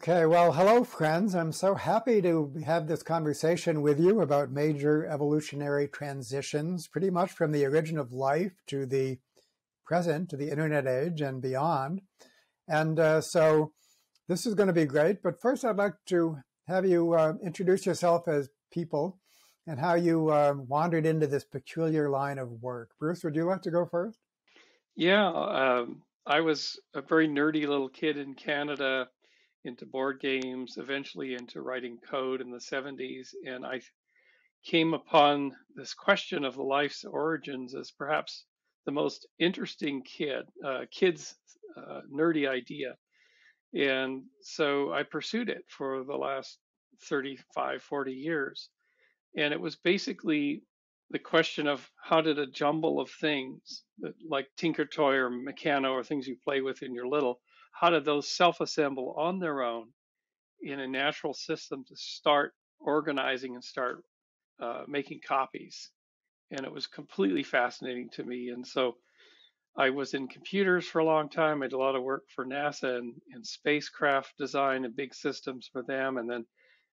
Okay, well, hello, friends. I'm so happy to have this conversation with you about major evolutionary transitions, pretty much from the origin of life to the present, to the internet age and beyond. And so this is going to be great. But first, I'd like to have you introduce yourself as people and how you wandered into this peculiar line of work. Bruce, would you like to go first? Yeah, I was a very nerdy little kid in Canada, into board games, eventually into writing code in the 70s. And I came upon this question of the life's origins as perhaps the most interesting kid's nerdy idea. And so I pursued it for the last 35, 40 years. And it was basically the question of how did a jumble of things like Tinker Toy or Meccano or things you play with in your little, how did those self-assemble on their own in a natural system to start organizing and start making copies? And it was completely fascinating to me. And so I was in computers for a long time. I did a lot of work for NASA and spacecraft design and big systems for them. And then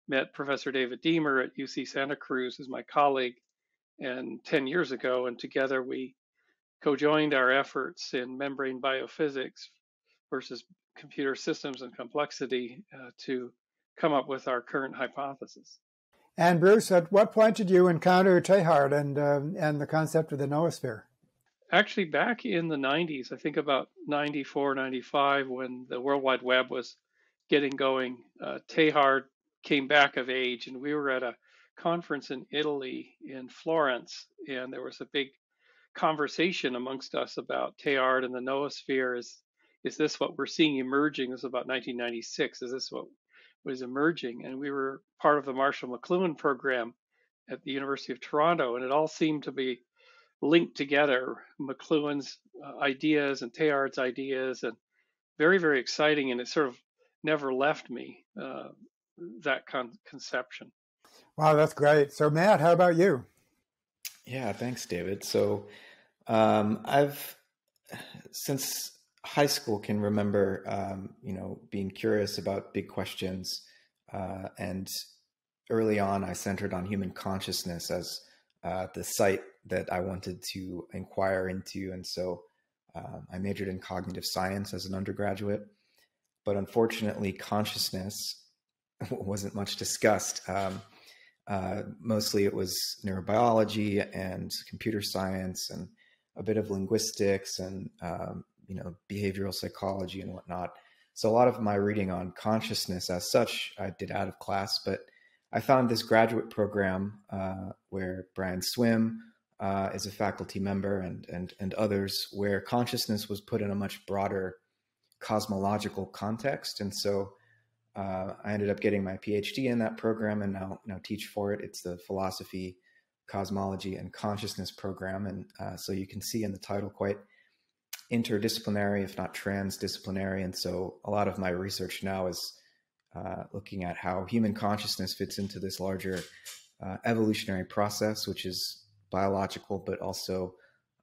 met Professor David Deemer at UC Santa Cruz as my colleague and 10 years ago. And together we co-joined our efforts in membrane biophysics versus computer systems and complexity to come up with our current hypothesis. And Bruce, at what point did you encounter Teilhard and the concept of the noosphere? Actually, back in the 90s, I think about 94, 95, when the World Wide Web was getting going, Teilhard came back of age, and we were at a conference in Italy, in Florence, and there was a big conversation amongst us about Teilhard and the noosphere. Is this what we're seeing emerging? This was about 1996. Is this what was emerging? And we were part of the Marshall McLuhan program at the University of Toronto, and it all seemed to be linked together, McLuhan's ideas and Teilhard's ideas, and very, very exciting. And it sort of never left me, that conception. Wow, that's great. So Matt, how about you? Yeah, thanks, David. So I've, since high school, can remember, being curious about big questions. And early on, I centered on human consciousness as the site that I wanted to inquire into. And so I majored in cognitive science as an undergraduate. But unfortunately, consciousness wasn't much discussed. Mostly it was neurobiology and computer science and a bit of linguistics and behavioral psychology and whatnot. So a lot of my reading on consciousness as such I did out of class, but I found this graduate program where Brian Swim is a faculty member and others, where consciousness was put in a much broader cosmological context. And so I ended up getting my PhD in that program and now teach for it. It's the Philosophy, Cosmology, and Consciousness program. And so you can see in the title quite interdisciplinary, if not transdisciplinary. And so a lot of my research now is looking at how human consciousness fits into this larger evolutionary process, which is biological, but also,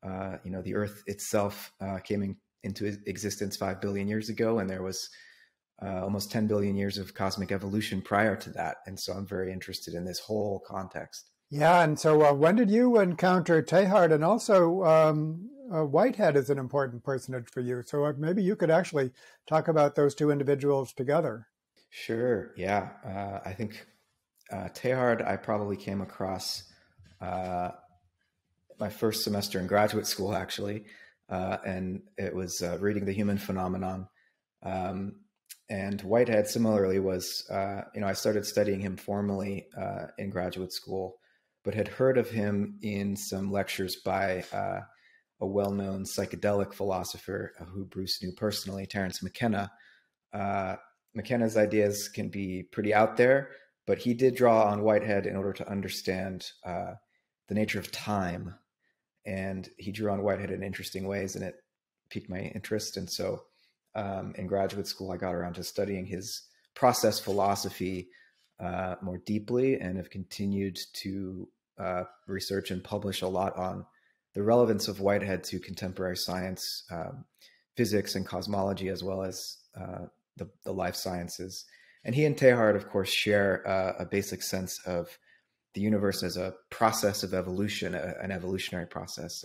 the Earth itself came into existence 5 billion years ago, and there was almost 10 billion years of cosmic evolution prior to that. And so I'm very interested in this whole context. Yeah, and so when did you encounter Teilhard? And also Whitehead is an important personage for you. So maybe you could actually talk about those two individuals together. Sure, yeah. I think Teilhard I probably came across my first semester in graduate school, actually. And it was reading The Human Phenomenon. And Whitehead similarly was, I started studying him formally in graduate school, but had heard of him in some lectures by a well-known psychedelic philosopher who Bruce knew personally, Terence McKenna. McKenna's ideas can be pretty out there, but he did draw on Whitehead in order to understand the nature of time. And he drew on Whitehead in interesting ways, and it piqued my interest. And so in graduate school, I got around to studying his process philosophy more deeply, and have continued to research and publish a lot on the relevance of Whitehead to contemporary science, physics and cosmology, as well as the life sciences. And he and Teilhard, of course, share a basic sense of the universe as a process of evolution, an evolutionary process.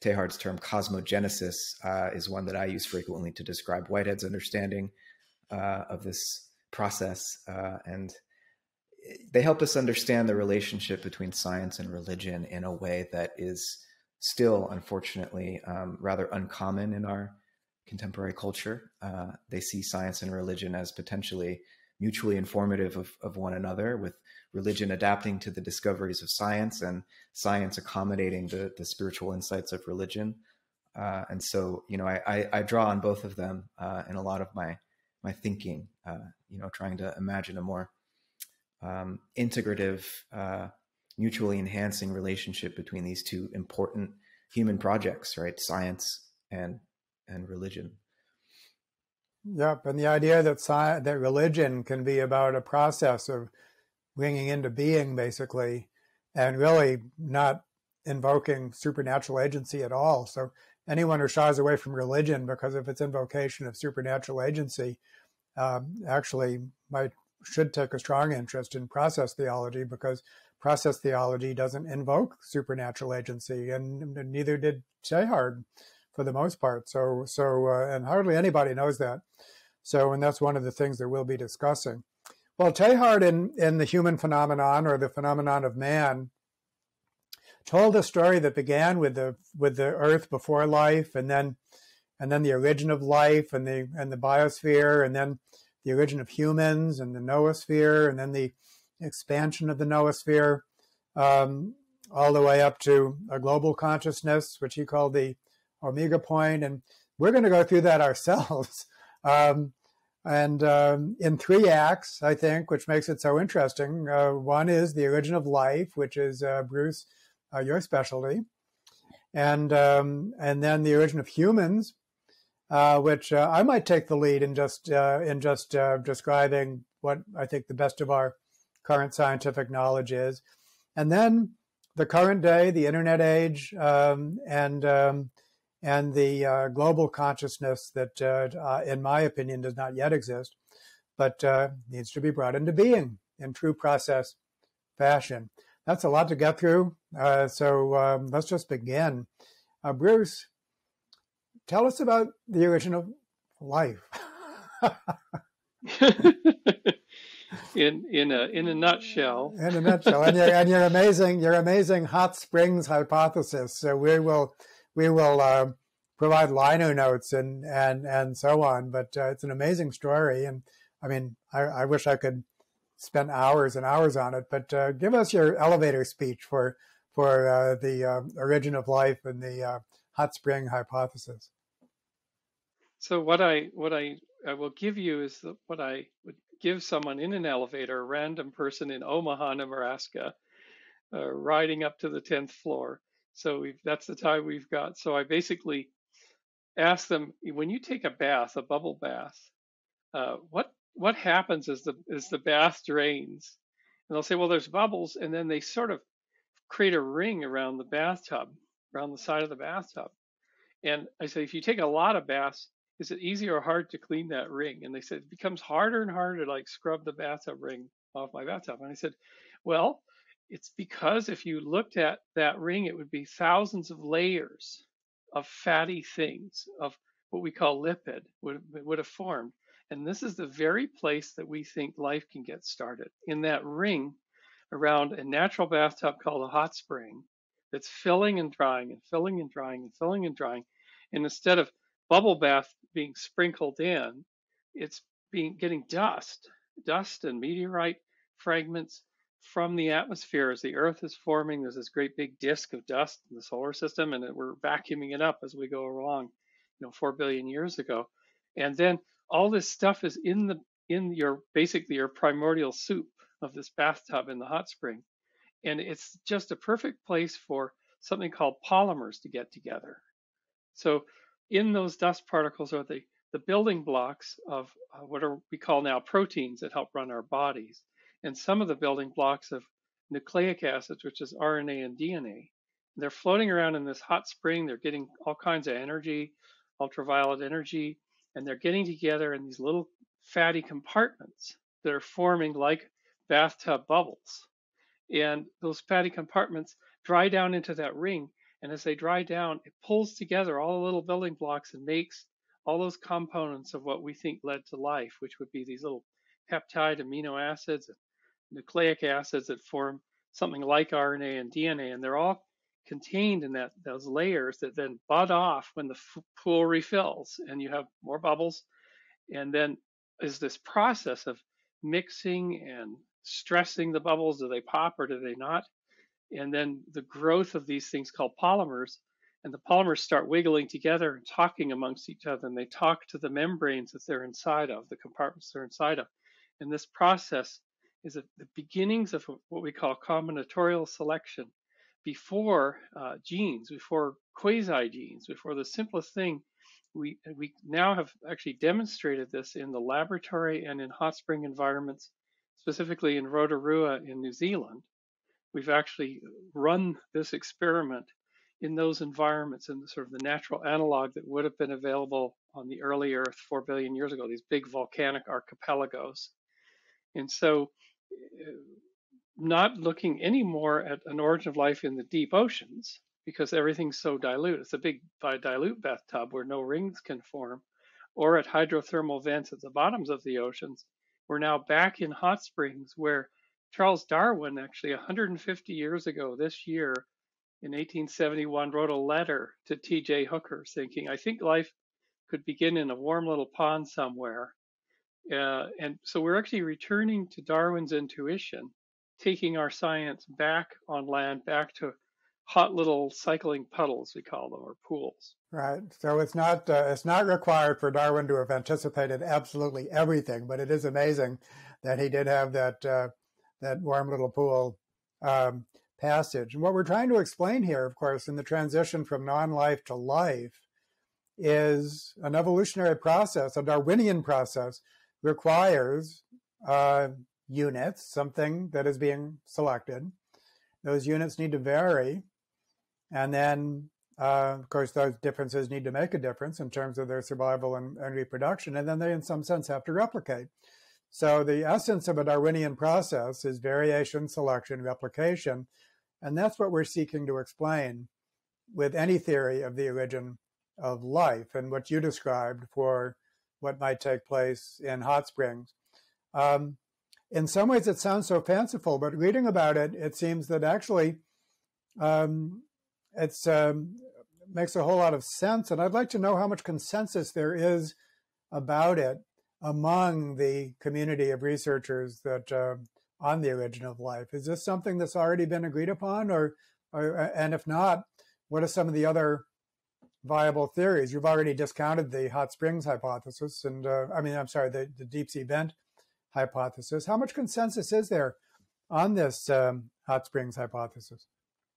Teilhard's term cosmogenesis is one that I use frequently to describe Whitehead's understanding of this process. And they help us understand the relationship between science and religion in a way that is still, unfortunately, rather uncommon in our contemporary culture. They see science and religion as potentially mutually informative of one another, with religion adapting to the discoveries of science and science accommodating the spiritual insights of religion. And so, I draw on both of them in a lot of my thinking, trying to imagine a more integrative, mutually enhancing relationship between these two important human projects, right? Science and religion. Yep, and the idea that religion can be about a process of bringing into being, basically, and really not invoking supernatural agency at all. So anyone who shies away from religion because of its invocation of supernatural agency actually should take a strong interest in process theology, because process theology doesn't invoke supernatural agency, and neither did Teilhard for the most part. So and hardly anybody knows that. So, and that's one of the things that we'll be discussing. Well, Teilhard in The Human Phenomenon, or the Phenomenon of Man, told a story that began with the Earth before life, and then the origin of life, and the biosphere, and then the origin of humans, and the noosphere, and then the expansion of the noosphere, all the way up to a global consciousness, which he called the omega point. And we're going to go through that ourselves. In 3 acts, I think, which makes it so interesting. One is the origin of life, which is, Bruce, your specialty. And then the origin of humans, which I might take the lead in just describing what I think the best of our current scientific knowledge is. And then the current day, the internet age, and the global consciousness that, in my opinion, does not yet exist, but needs to be brought into being in true process fashion. That's a lot to get through, so let's just begin. Bruce, tell us about the origin of life. In a nutshell. In a nutshell, and your amazing hot springs hypothesis. So we will provide liner notes and so on. But it's an amazing story, and I mean, I wish I could spend hours and hours on it. But give us your elevator speech for the origin of life and the hot spring hypothesis. So what I will give you is what I would give someone in an elevator, a random person in Omaha, Nebraska, riding up to the 10th floor. So that's the time we've got. So I basically ask them, when you take a bath, a bubble bath, what happens as the bath drains? And they'll say, well, there's bubbles, and then they sort of create a ring around the bathtub, around the side of the bathtub. And I say, if you take a lot of baths, is it easy or hard to clean that ring? And they said, it becomes harder and harder to like scrub the bathtub ring off my bathtub. And I said, well, it's because if you looked at that ring, it would be thousands of layers of fatty things, of what we call lipid, would have formed. And this is the very place that we think life can get started, in that ring around a natural bathtub called a hot spring that's filling and drying and filling and drying and filling and drying. And instead of bubble bath being sprinkled in, it's getting dust and meteorite fragments from the atmosphere as the Earth is forming. There's this great big disk of dust in the solar system, and we're vacuuming it up as we go along, 4 billion years ago. And then all this stuff is in your basically your primordial soup of this bathtub in the hot spring. And it's just a perfect place for something called polymers to get together. So in those dust particles are the building blocks of what we call now proteins that help run our bodies, and some of the building blocks of nucleic acids, which is RNA and DNA. They're floating around in this hot spring. They're getting all kinds of energy, ultraviolet energy, and they're getting together in these little fatty compartments that are forming like bathtub bubbles. And those fatty compartments dry down into that ring. And as they dry down, it pulls together all the little building blocks and makes all those components of what we think led to life, which would be these little peptide amino acids and nucleic acids that form something like RNA and DNA. And they're all contained in those layers that then bud off when the pool refills and you have more bubbles. And then is this process of mixing and stressing the bubbles. Do they pop or do they not? And then the growth of these things called polymers, and the polymers start wiggling together and talking amongst each other, and they talk to the membranes that they're inside of, the compartments they're inside of. And this process is at the beginnings of what we call combinatorial selection before genes, before quasi genes, before the simplest thing. We now have actually demonstrated this in the laboratory and in hot spring environments, specifically in Rotorua in New Zealand. We've actually run this experiment in those environments, in sort of the natural analog that would have been available on the early Earth 4 billion years ago, these big volcanic archipelagos. And so not looking anymore at an origin of life in the deep oceans, because everything's so dilute. It's a big dilute bathtub where no rings can form, or at hydrothermal vents at the bottoms of the oceans. We're now back in hot springs where Charles Darwin, actually 150 years ago this year, in 1871, wrote a letter to T.J. Hooker thinking, I think life could begin in a warm little pond somewhere. And so we're actually returning to Darwin's intuition, taking our science back on land, back to hot little cycling puddles, we call them, or pools. Right. So it's not required for Darwin to have anticipated absolutely everything, but it is amazing that he did have that warm little pool passage. And what we're trying to explain here, of course, in the transition from non-life to life, is an evolutionary process. A Darwinian process requires units, something that is being selected. Those units need to vary. And then, of course, those differences need to make a difference in terms of their survival and reproduction. And then they, in some sense, have to replicate. So the essence of a Darwinian process is variation, selection, replication. And that's what we're seeking to explain with any theory of the origin of life and what you described for what might take place in hot springs. In some ways, it sounds so fanciful, but reading about it, it seems that actually it makes a whole lot of sense. And I'd like to know how much consensus there is about it among the community of researchers that on the origin of life. Is this something that's already been agreed upon, or and if not, what are some of the other viable theories? You've already discounted the hot springs hypothesis, and the deep sea vent hypothesis. How much consensus is there on this hot springs hypothesis?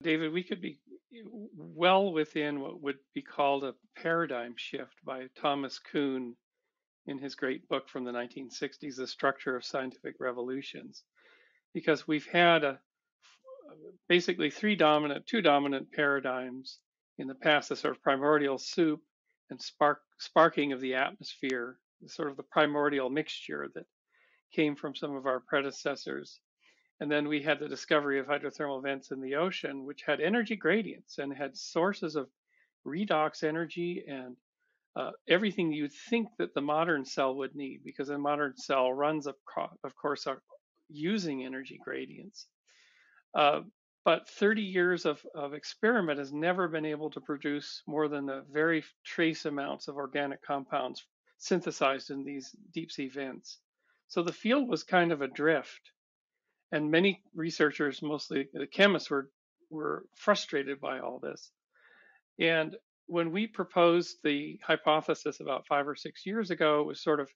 David, we could be well within what would be called a paradigm shift by Thomas Kuhn in his great book from the 1960s, The Structure of Scientific Revolutions, because we've had basically two dominant paradigms in the past, the sort of primordial soup and sparking of the atmosphere, sort of the primordial mixture that came from some of our predecessors. And then we had the discovery of hydrothermal vents in the ocean, which had energy gradients and had sources of redox energy and everything you'd think that the modern cell would need, because a modern cell runs, of course, using energy gradients. But 30 years of experiment has never been able to produce more than a very trace amounts of organic compounds synthesized in these deep sea vents. So the field was kind of adrift. And many researchers, mostly the chemists, were frustrated by all this. And when we proposed the hypothesis about 5 or 6 years ago, it was sort of,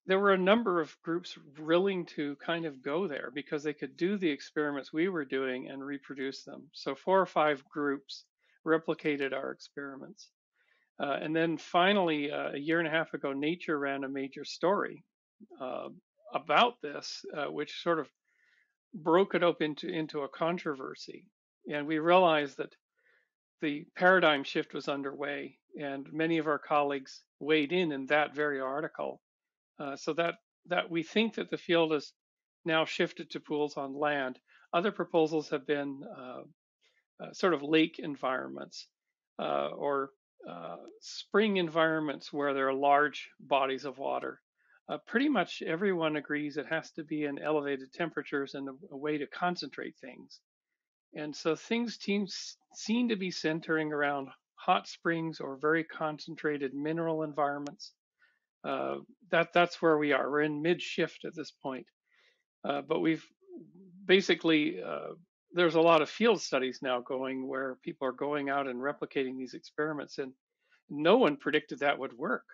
there were a number of groups willing to kind of go there because they could do the experiments we were doing and reproduce them. So 4 or 5 groups replicated our experiments. And then finally, a year and a half ago, Nature ran a major story about this, which sort of broke it up into a controversy. And we realized that the paradigm shift was underway, and many of our colleagues weighed in that very article. So that that we think that the field is now shifted to pools on land. Other proposals have been sort of lake environments or spring environments where there are large bodies of water. Pretty much everyone agrees it has to be in elevated temperatures and a way to concentrate things. And so things seem to be centering around hot springs or very concentrated mineral environments. That's where we are. We're in mid-shift at this point. But we've basically, there's a lot of field studies now going where people are going out and replicating these experiments, and no one predicted that would work.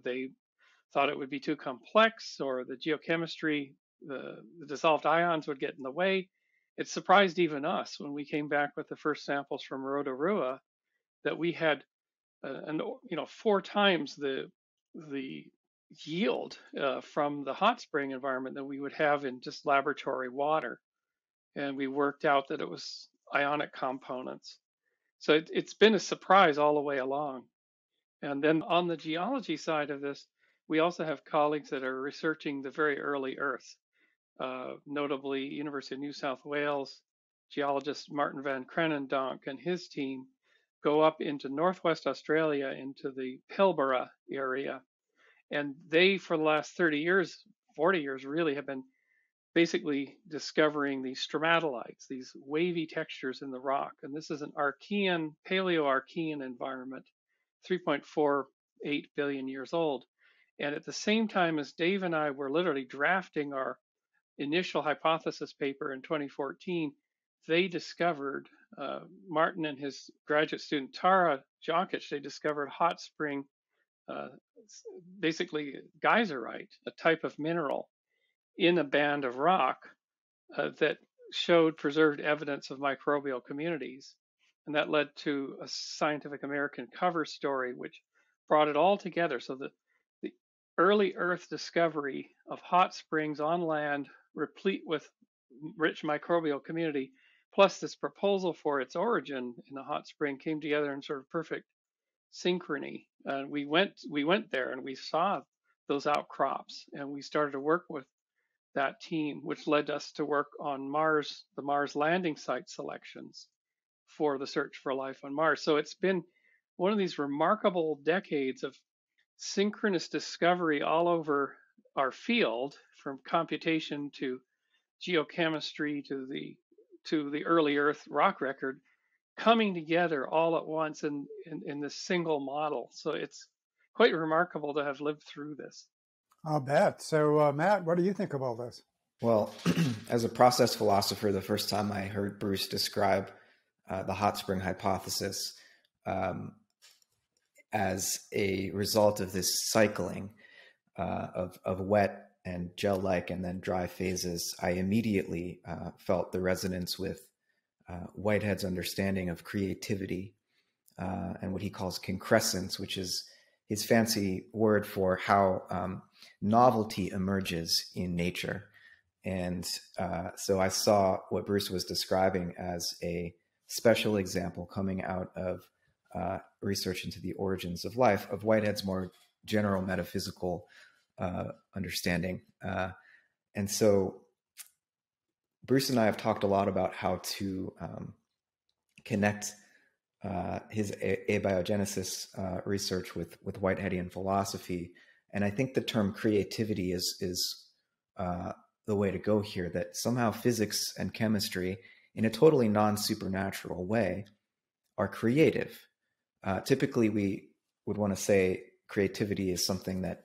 They thought it would be too complex, or the geochemistry, the dissolved ions would get in the way. It surprised even us when we came back with the first samples from Rotorua that we had, 4 times the yield from the hot spring environment that we would have in just laboratory water. And we worked out that it was ionic components. So it's been a surprise all the way along. And then on the geology side of this, we also have colleagues that are researching the very early Earth, notably University of New South Wales geologist Martin van Kranendonk and his team go up into Northwest Australia into the Pilbara area. And they, for the last 30 years, 40 years really, have been basically discovering these stromatolites, these wavy textures in the rock. And this is an Archean, Paleo-Archean environment, 3.48 billion years old. And at the same time as Dave and I were literally drafting our initial hypothesis paper in 2014, they discovered, Martin and his graduate student Tara Jokic, they discovered hot spring, basically geyserite, a type of mineral in a band of rock that showed preserved evidence of microbial communities. And that led to a Scientific American cover story, which brought it all together. So the early Earth discovery of hot springs on land, replete with rich microbial community, plus this proposal for its origin in a hot spring came together in sort of perfect synchrony. And we went there and we saw those outcrops, and we started to work with that team, which led us to work on Mars, the Mars landing site selections for the search for life on Mars. So it's been one of these remarkable decades of synchronous discovery all over our field, from computation to geochemistry to the early Earth rock record, coming together all at once in this single model. So it's quite remarkable to have lived through this. I'll bet. So, Matt, what do you think of all this? Well, as a process philosopher, the first time I heard Bruce describe the hot spring hypothesis as a result of this cycling of wet and gel-like and then dry phases, I immediately felt the resonance with Whitehead's understanding of creativity and what he calls concrescence, which is his fancy word for how novelty emerges in nature. And so I saw what Bruce was describing as a special example coming out of research into the origins of life, of Whitehead's more general metaphysical understanding. And so Bruce and I have talked a lot about how to connect his abiogenesis research with Whiteheadian philosophy. And I think the term creativity is the way to go here, that somehow physics and chemistry, in a totally non-supernatural way, are creative. Typically, we would want to say creativity is something that,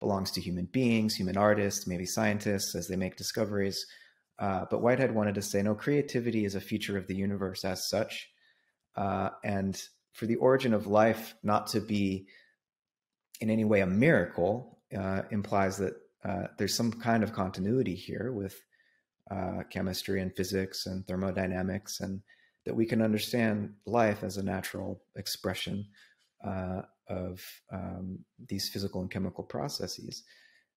belongs to human beings, human artists, maybe scientists as they make discoveries. But Whitehead wanted to say, no, creativity is a feature of the universe as such. And for the origin of life not to be in any way a miracle implies that there's some kind of continuity here with chemistry and physics and thermodynamics, and that we can understand life as a natural expression of these physical and chemical processes.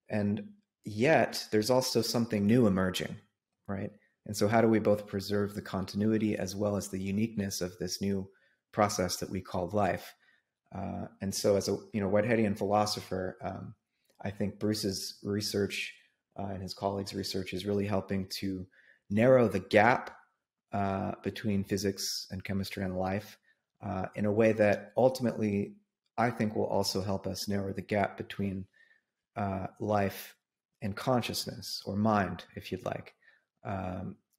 And yet there's also something new emerging, right? And so how do we both preserve the continuity as well as the uniqueness of this new process that we call life? And so as a Whiteheadian philosopher, I think Bruce's research and his colleagues' research is really helping to narrow the gap between physics and chemistry and life in a way that ultimately I think will also help us narrow the gap between life and consciousness, or mind, if you'd like,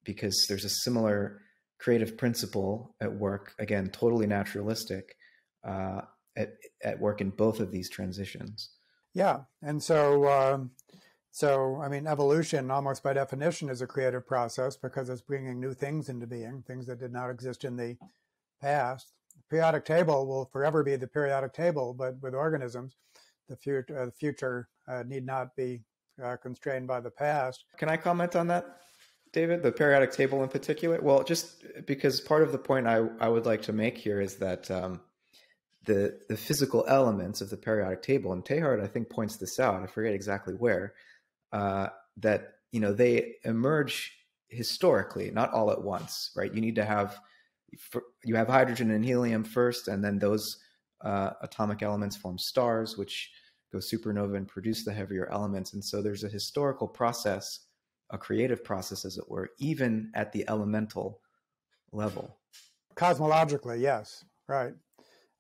because there's a similar creative principle at work, again, totally naturalistic, at work in both of these transitions. Yeah, and so I mean, evolution, almost by definition, is a creative process because it's bringing new things into being, things that did not exist in the past. The periodic table will forever be the periodic table, but with organisms, the future need not be constrained by the past. Can I comment on that, David? The periodic table in particular? Well, just because part of the point I would like to make here is that the physical elements of the periodic table, and Teilhard, I think, points this out, I forget exactly where, that, you know, they emerge historically, not all at once, right? You need to have, you have hydrogen and helium first, and then those atomic elements form stars, which go supernova and produce the heavier elements. And so there's a historical process, a creative process, as it were, even at the elemental level. Cosmologically, yes, right.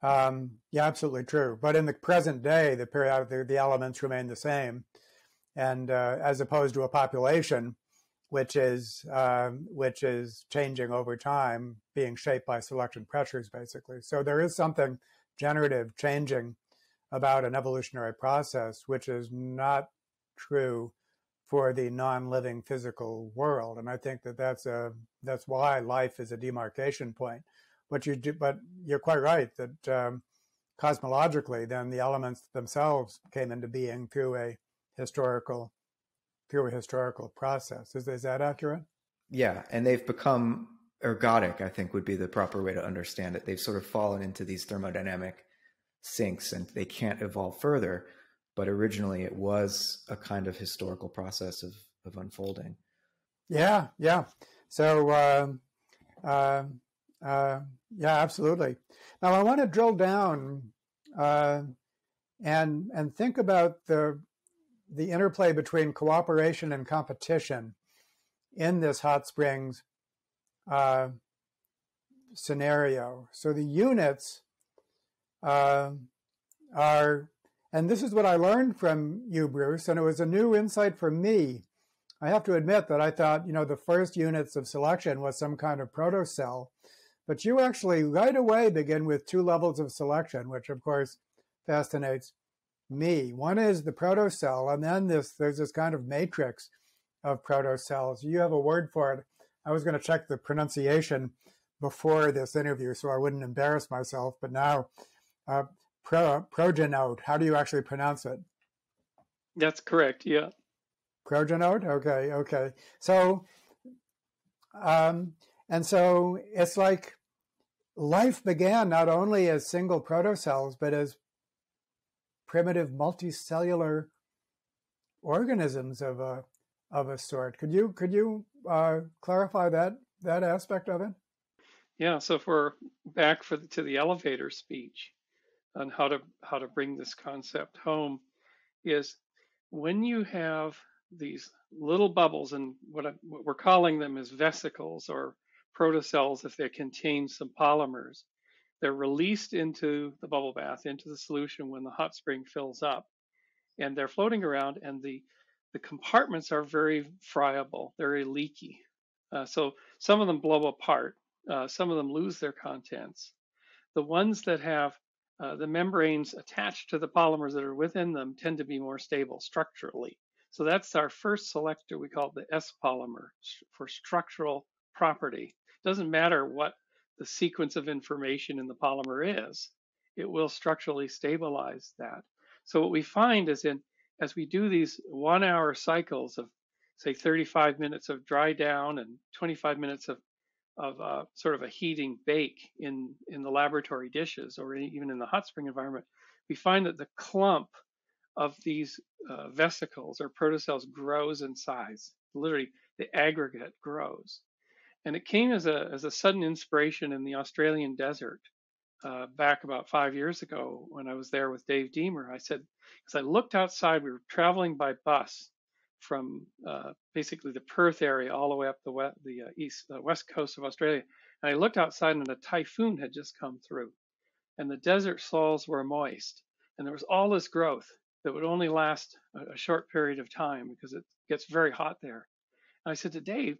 Yeah, absolutely true. But in the present day, the elements remain the same, and as opposed to a population, which is changing over time, being shaped by selection pressures, basically. So there is something generative, changing about an evolutionary process, which is not true for the non-living physical world. And I think that that's why life is a demarcation point. But you're quite right that cosmologically, then the elements themselves came into being through a historical process. Is that accurate? Yeah, and they've become ergodic, I think would be the proper way to understand it. They've sort of fallen into these thermodynamic sinks and they can't evolve further. But originally it was a kind of historical process of unfolding. Yeah, yeah. So, yeah, absolutely. Now I want to drill down and think about the interplay between cooperation and competition in this hot springs scenario. So the units are, and this is what I learned from you, Bruce, and it was a new insight for me. I have to admit that I thought, the first units of selection was some kind of protocell, but you actually right away begin with two levels of selection, which of course fascinates me. One is the protocell, and then there's this kind of matrix of protocells. You have a word for it. I was going to check the pronunciation before this interview so I wouldn't embarrass myself, but now progenote. How do you actually pronounce it? That's correct, yeah. Progenote? Okay. So, and so it's like life began not only as single protocells, but as primitive multicellular organisms of a sort. Could you clarify that aspect of it? Yeah. So if we're back to the elevator speech on how to bring this concept home, is when you have these little bubbles, and what we're calling them is vesicles or protocells if they contain some polymers. They're released into the bubble bath, into the solution when the hot spring fills up, and they're floating around, and the compartments are very friable, very leaky. So some of them blow apart, some of them lose their contents. The ones that have the membranes attached to the polymers that are within them tend to be more stable structurally. So that's our first selector. We call it the S polymer for structural property. It doesn't matter what the sequence of information in the polymer is, it will structurally stabilize that. So what we find is as we do these 1 hour cycles of say 35 minutes of dry down and 25 minutes of sort of a heating bake in the laboratory dishes or even in the hot spring environment, we find that the clump of these vesicles or protocells grows in size. Literally, the aggregate grows. And it came as a sudden inspiration in the Australian desert back about 5 years ago when I was there with Dave Deemer. I said, because I looked outside, we were traveling by bus from basically the Perth area all the way up the west coast of Australia. And I looked outside and a typhoon had just come through and the desert soils were moist. And there was all this growth that would only last a short period of time because it gets very hot there. And I said to Dave,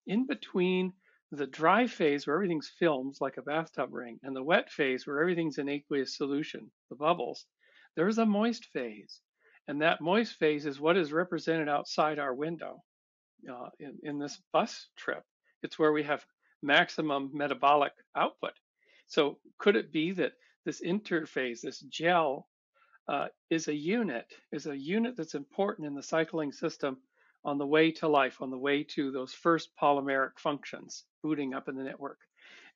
in between the dry phase where everything's films like a bathtub ring and the wet phase where everything's in aqueous solution, the bubbles, there's a moist phase. And that moist phase is what is represented outside our window in this bus trip. It's where we have maximum metabolic output. So could it be that this interphase, this gel, is a unit that's important in the cycling system on the way to life, on the way to those first polymeric functions booting up in the network.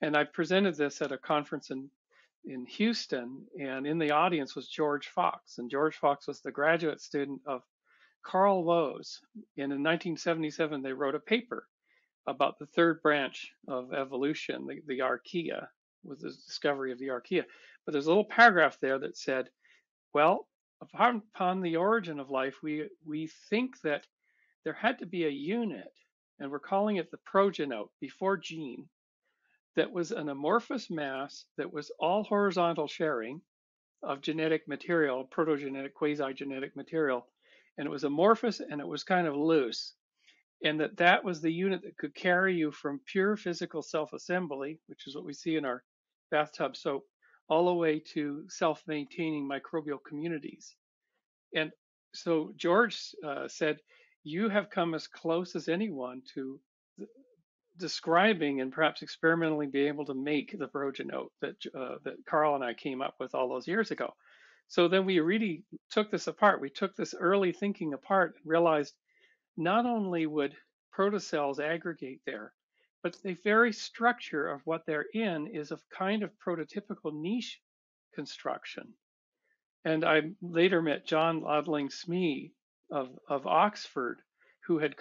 And I presented this at a conference in Houston, and in the audience was George Fox. And George Fox was the graduate student of Carl Woese. And in 1977, they wrote a paper about the third branch of evolution, the archaea, with the discovery of the archaea. But there's a little paragraph there that said, well, upon the origin of life, we think that there had to be a unit, and we're calling it the progenote, before gene, that was an amorphous mass that was all horizontal sharing of genetic material, protogenetic, quasi-genetic material, and it was amorphous and it was kind of loose, and that was the unit that could carry you from pure physical self-assembly, which is what we see in our bathtub soap, all the way to self-maintaining microbial communities. And so George said, you have come as close as anyone to describing and perhaps experimentally be able to make the progenote that Carl and I came up with all those years ago. So then we really took this apart. We took this early thinking apart and realized not only would protocells aggregate there, but the very structure of what they're in is a kind of prototypical niche construction. And I later met John Laudling Smee of Oxford, who had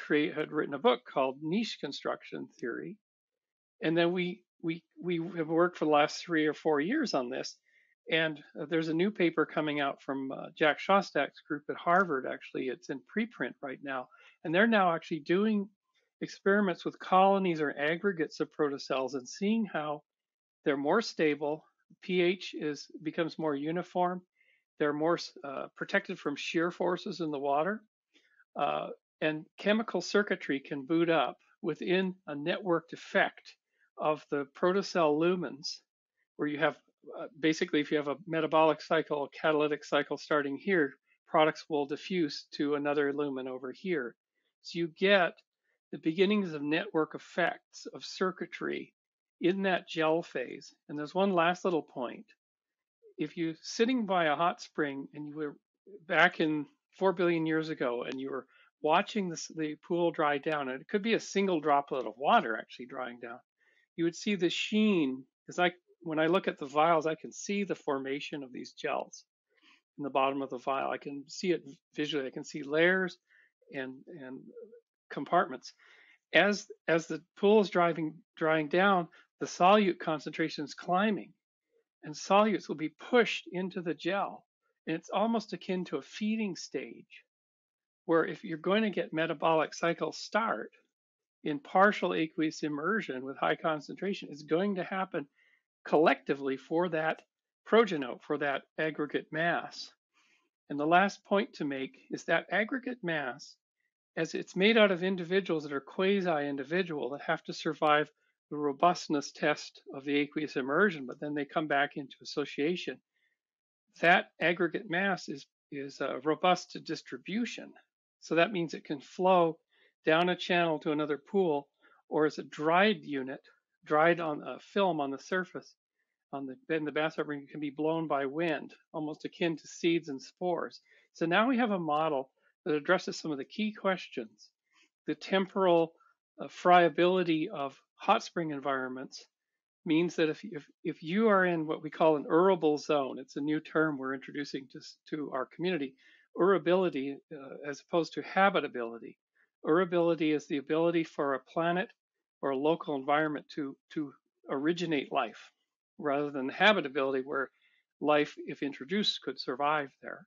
written a book called Niche Construction Theory. And then we have worked for the last 3 or 4 years on this. And there's a new paper coming out from Jack Shostak's group at Harvard. Actually, it's in preprint right now. And they're now actually doing experiments with colonies or aggregates of protocells and seeing how they're more stable, pH becomes more uniform, they're more protected from shear forces in the water, and chemical circuitry can boot up within a networked effect of the protocell lumens, where you have basically, if you have a metabolic cycle, a catalytic cycle starting here, products will diffuse to another lumen over here. So you get the beginnings of network effects of circuitry in that gel phase. And there's one last little point. If you're sitting by a hot spring and you were back in 4 billion years ago and you were watching the pool dry down, and it could be a single droplet of water actually drying down, you would see the sheen, because when I look at the vials, I can see the formation of these gels in the bottom of the vial. I can see it visually. I can see layers and compartments. As the pool is drying down, the solute concentration is climbing, and solutes will be pushed into the gel. And it's almost akin to a feeding stage, where if you're going to get metabolic cycles start in partial aqueous immersion with high concentration, it's going to happen collectively for that progenote, for that aggregate mass. And the last point to make is that aggregate mass, as it's made out of individuals that are quasi-individual that have to survive the robustness test of the aqueous immersion, but then they come back into association. That aggregate mass is robust to distribution. So that means it can flow down a channel to another pool, or as a dried unit, dried on a film on the surface, in the bathtub ring, can be blown by wind, almost akin to seeds and spores. So now we have a model that addresses some of the key questions. The temporal friability of hot spring environments means that if you are in what we call an urable zone, it's a new term we're introducing to our community, urability as opposed to habitability. Urability is the ability for a planet or a local environment to originate life. rather than the habitability where life, if introduced, could survive there.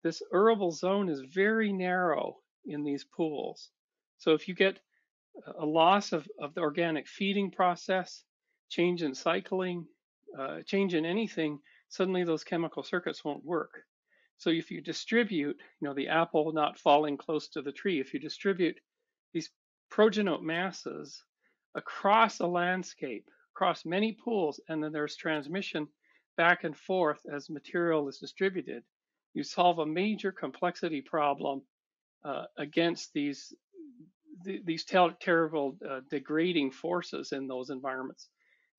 This arable zone is very narrow in these pools. So if you get a loss of the organic feeding process, change in cycling, change in anything, suddenly those chemical circuits won't work. So if you distribute, the apple not falling close to the tree, if you distribute these progenote masses across a landscape, across many pools, and then there's transmission back and forth as material is distributed, you solve a major complexity problem against these terrible degrading forces in those environments.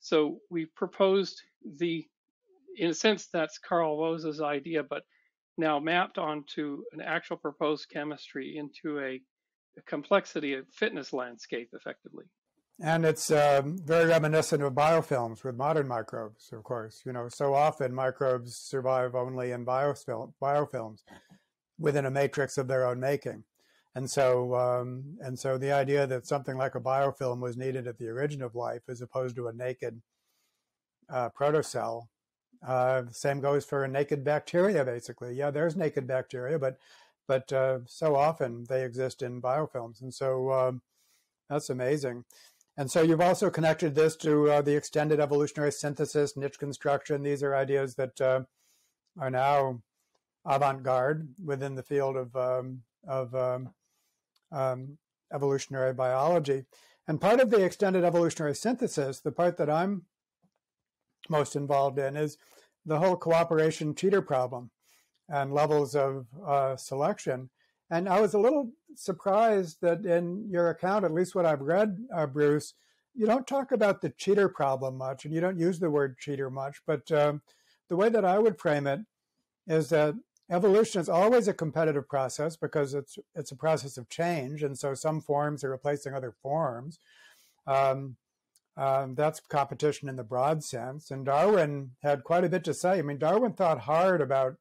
So we proposed in a sense, that's Carl Woese's idea, but now mapped onto an actual proposed chemistry into a complexity of fitness landscape, effectively. And it's very reminiscent of biofilms with modern microbes, of course. So often microbes survive only in biofilms within a matrix of their own making. And so the idea that something like a biofilm was needed at the origin of life as opposed to a naked protocell. Same goes for a naked bacteria, basically. Yeah, there's naked bacteria, but so often they exist in biofilms. And so that's amazing. And so you've also connected this to the extended evolutionary synthesis, niche construction. These are ideas that are now avant-garde within the field of evolutionary biology. And part of the extended evolutionary synthesis, the part that I'm most involved in, is the whole cooperation cheater problem and levels of selection. And I was a little surprised that in your account, at least what I've read, Bruce, you don't talk about the cheater problem much, and you don't use the word cheater much. But the way that I would frame it is that evolution is always a competitive process because it's a process of change, and so some forms are replacing other forms. That's competition in the broad sense. And Darwin had quite a bit to say. I mean, Darwin thought hard about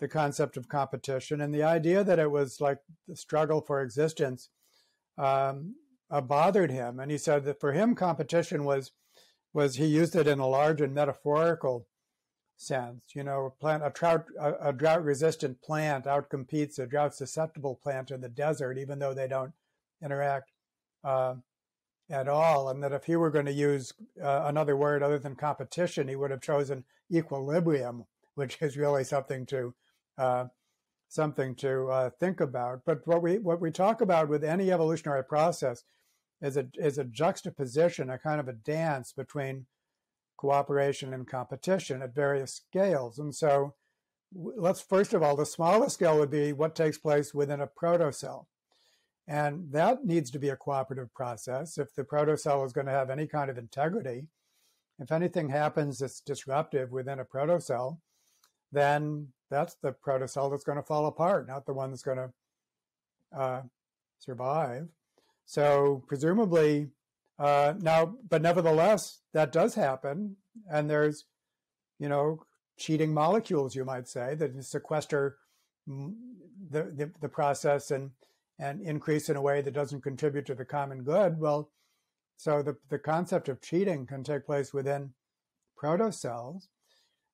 the concept of competition, and the idea that it was like the struggle for existence bothered him. And he said that for him, competition was he used it in a large and metaphorical sense. A drought-resistant plant outcompetes a drought-susceptible plant in the desert, even though they don't interact at all. And that if he were going to use another word other than competition, he would have chosen equilibrium, which is really something to think about. But what we talk about with any evolutionary process is a juxtaposition, a kind of a dance between cooperation and competition at various scales. And so let's, first of all, the smallest scale would be what takes place within a protocell. And that needs to be a cooperative process. If the protocell is going to have any kind of integrity, if anything happens that's disruptive within a protocell, then that's the protocell that's going to fall apart, not the one that's going to survive. So presumably, but nevertheless, that does happen. And there's, cheating molecules, you might say, that sequester the process and increase in a way that doesn't contribute to the common good. Well, so the concept of cheating can take place within protocells.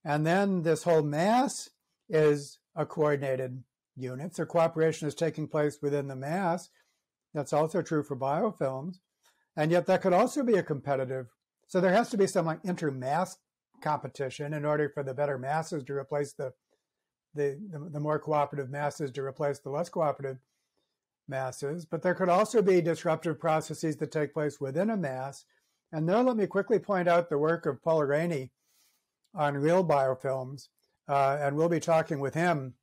And then this whole mass is a coordinated unit. So cooperation is taking place within the mass. That's also true for biofilms. And yet that could also be a competitive. So there has to be some like intermass competition in order for the better masses to replace the more cooperative masses to replace the less cooperative masses. But there could also be disruptive processes that take place within a mass. And there, let me quickly point out the work of Paul Rainey on real biofilms. And we'll be talking with him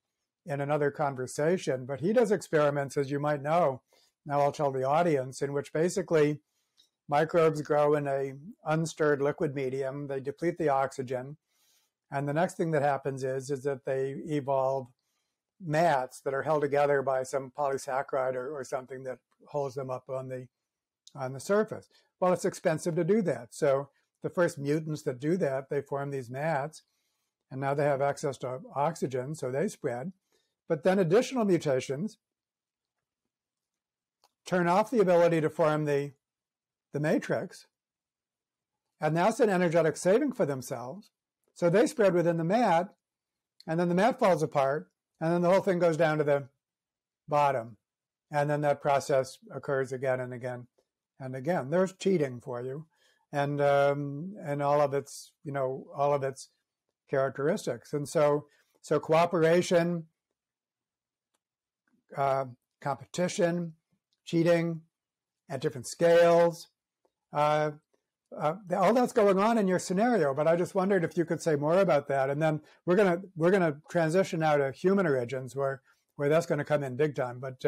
in another conversation. But he does experiments, as you might know, now I'll tell the audience, in which basically microbes grow in a unstirred liquid medium. They deplete the oxygen. And the next thing that happens is that they evolve mats that are held together by some polysaccharide or something that holds them up on the surface. Well, it's expensive to do that. So the first mutants that do that, they form these mats, and now they have access to oxygen, so they spread. But then additional mutations turn off the ability to form the matrix, And that's an energetic saving for themselves. So they spread within the mat, and then the mat falls apart, and then the whole thing goes down to the bottom. And then that process occurs again and again and again. There's cheating for you, and all of its, all of its characteristics. And so cooperation, competition, cheating at different scales, all that's going on in your scenario. But I just wondered if you could say more about that. And then we're gonna transition now to human origins, where that's going to come in big time. But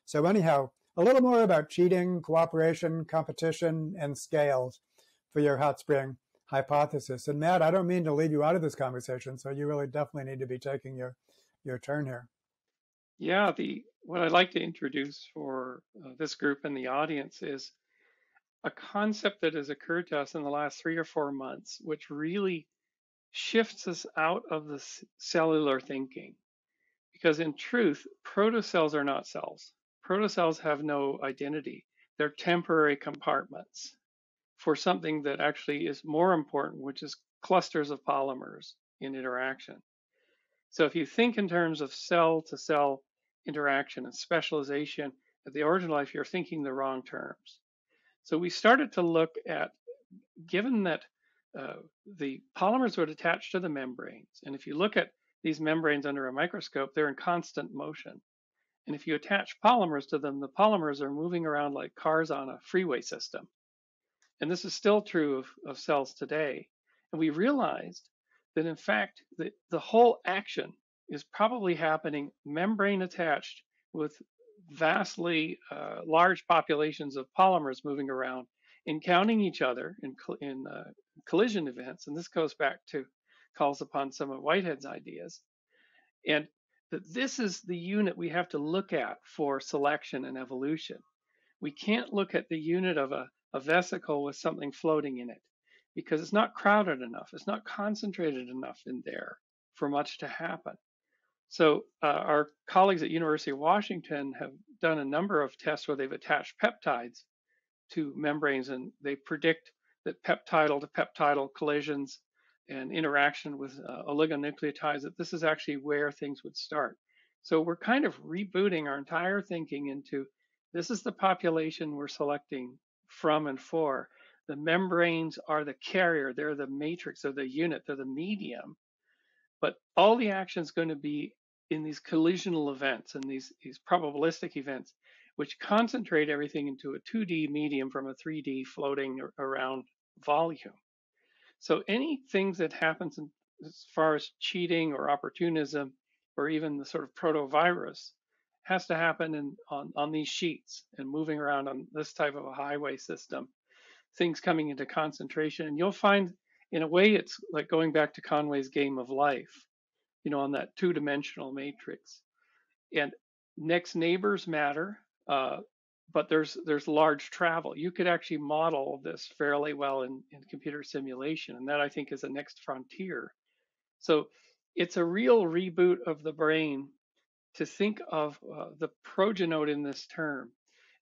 so anyhow, a little more about cheating, cooperation, competition, and scales for your hot spring hypothesis. And Matt, I don't mean to leave you out of this conversation, so you really definitely need to be taking your turn here. Yeah, what I'd like to introduce for this group and the audience is a concept that has occurred to us in the last 3 or 4 months, which really shifts us out of the cellular thinking. Because in truth, protocells are not cells. Protocells have no identity. They're temporary compartments for something that actually is more important, which is clusters of polymers in interaction. So if you think in terms of cell to cell interaction and specialization at the origin of life, you're thinking the wrong terms. So we started to look at, given that the polymers would attach to the membranes, and if you look at these membranes under a microscope, they're in constant motion. And if you attach polymers to them, the polymers are moving around like cars on a freeway system. And this is still true of cells today. And we realized that in fact, the whole action is probably happening membrane attached with vastly large populations of polymers moving around, encountering each other in collision events. And this calls upon some of Whitehead's ideas. And that this is the unit we have to look at for selection and evolution. We can't look at the unit of a vesicle with something floating in it because it's not crowded enough. It's not concentrated enough in there for much to happen. So our colleagues at University of Washington have done a number of tests where they've attached peptides to membranes, and they predict that peptidal to peptidal collisions and interaction with oligonucleotides, that this is actually where things would start. So we're kind of rebooting our entire thinking into, this is the population we're selecting from and for. The membranes are the carrier, they're the matrix or the unit, they're the medium. But all the action is going to be in these collisional events and these probabilistic events, which concentrate everything into a 2D medium from a 3D floating around volume. So any things that happens as far as cheating or opportunism or even the sort of protovirus has to happen on these sheets and moving around on this type of a highway system, things coming into concentration. And you'll find, in a way, it's like going back to Conway's game of life, on that two-dimensional matrix. And next neighbors matter, but there's large travel. You could actually model this fairly well in computer simulation, and that I think is the next frontier. So it's a real reboot of the brain to think of the progenode in this term.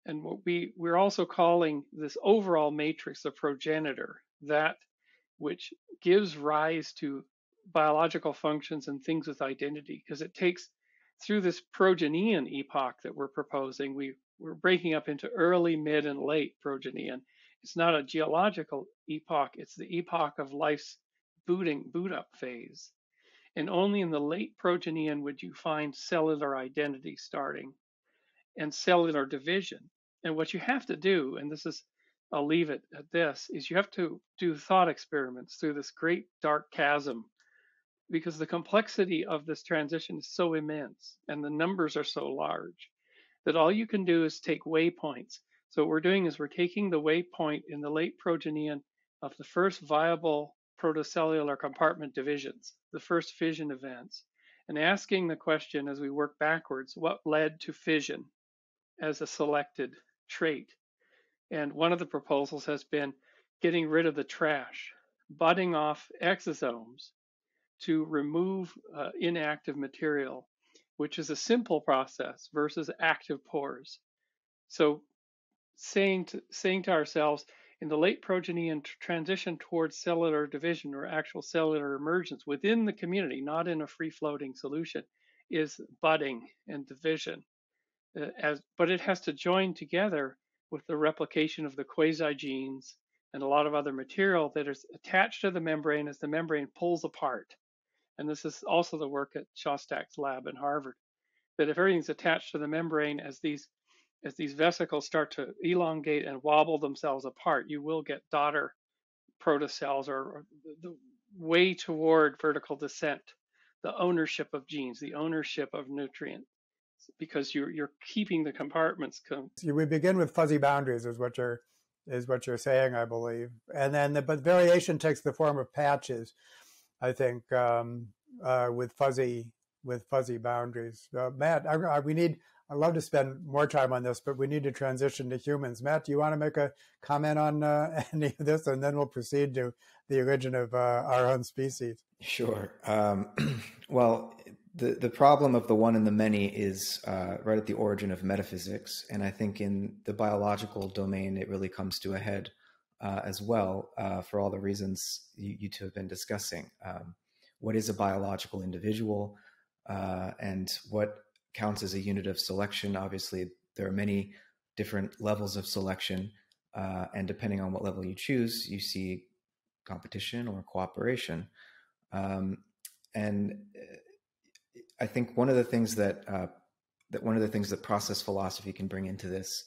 And what we're also calling this overall matrix the progenitor, that which gives rise to biological functions and things with identity, because it takes, through this Progenian epoch that we're proposing, we're breaking up into early, mid, and late Progenian. It's not a geological epoch, it's the epoch of life's boot up phase. And only in the late Progenian would you find cellular identity starting and cellular division. And what you have to do, and I'll leave it at this, is you have to do thought experiments through this great dark chasm, because the complexity of this transition is so immense and the numbers are so large that all you can do is take waypoints. So what we're doing is we're taking the waypoint in the late Progenian of the first viable protocellular compartment divisions, the first fission events, and asking the question as we work backwards, what led to fission as a selected trait? And one of the proposals has been getting rid of the trash, budding off exosomes to remove inactive material, which is a simple process versus active pores. So saying to ourselves, in the late progeny and transition towards cellular division or actual cellular emergence within the community, not in a free-floating solution, is budding and division. But it has to join together with the replication of the quasi-genes and a lot of other material that is attached to the membrane as the membrane pulls apart. And this is also the work at Shostak's lab in Harvard, that if everything's attached to the membrane, as these vesicles start to elongate and wobble themselves apart, you will get daughter protocells or the way toward vertical descent, the ownership of genes, the ownership of nutrients, because you're keeping the compartments. We begin with fuzzy boundaries, is what you're saying, I believe, and then but variation takes the form of patches, I think, with fuzzy boundaries. Matt, I'd love to spend more time on this, but we need to transition to humans. Matt, do you want to make a comment on any of this, and then we'll proceed to the origin of our own species? Sure. Well, the problem of the one and the many is right at the origin of metaphysics, and I think in the biological domain it really comes to a head as well, for all the reasons you two have been discussing. What is a biological individual, and what counts as a unit of selection? Obviously, there are many different levels of selection, and depending on what level you choose, you see competition or cooperation. And I think one of the things that process philosophy can bring into this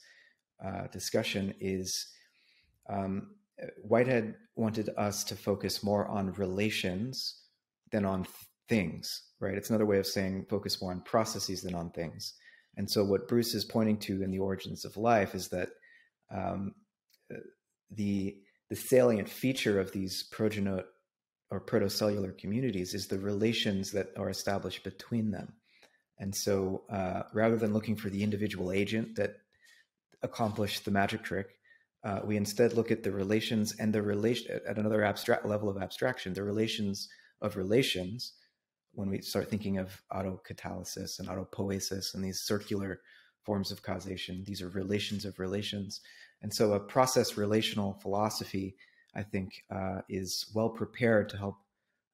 discussion is Whitehead wanted us to focus more on relations than on things, right? It's another way of saying focus more on processes than on things. And so what Bruce is pointing to in The Origins of Life is that the salient feature of these progenote or protocellular communities is the relations that are established between them. And so rather than looking for the individual agent that accomplished the magic trick, we instead look at the relations and the relation at another abstract level of abstraction, the relations of relations, when we start thinking of autocatalysis and autopoiesis and these circular forms of causation. These are relations of relations. And so a process relational philosophy, I think, is well prepared to help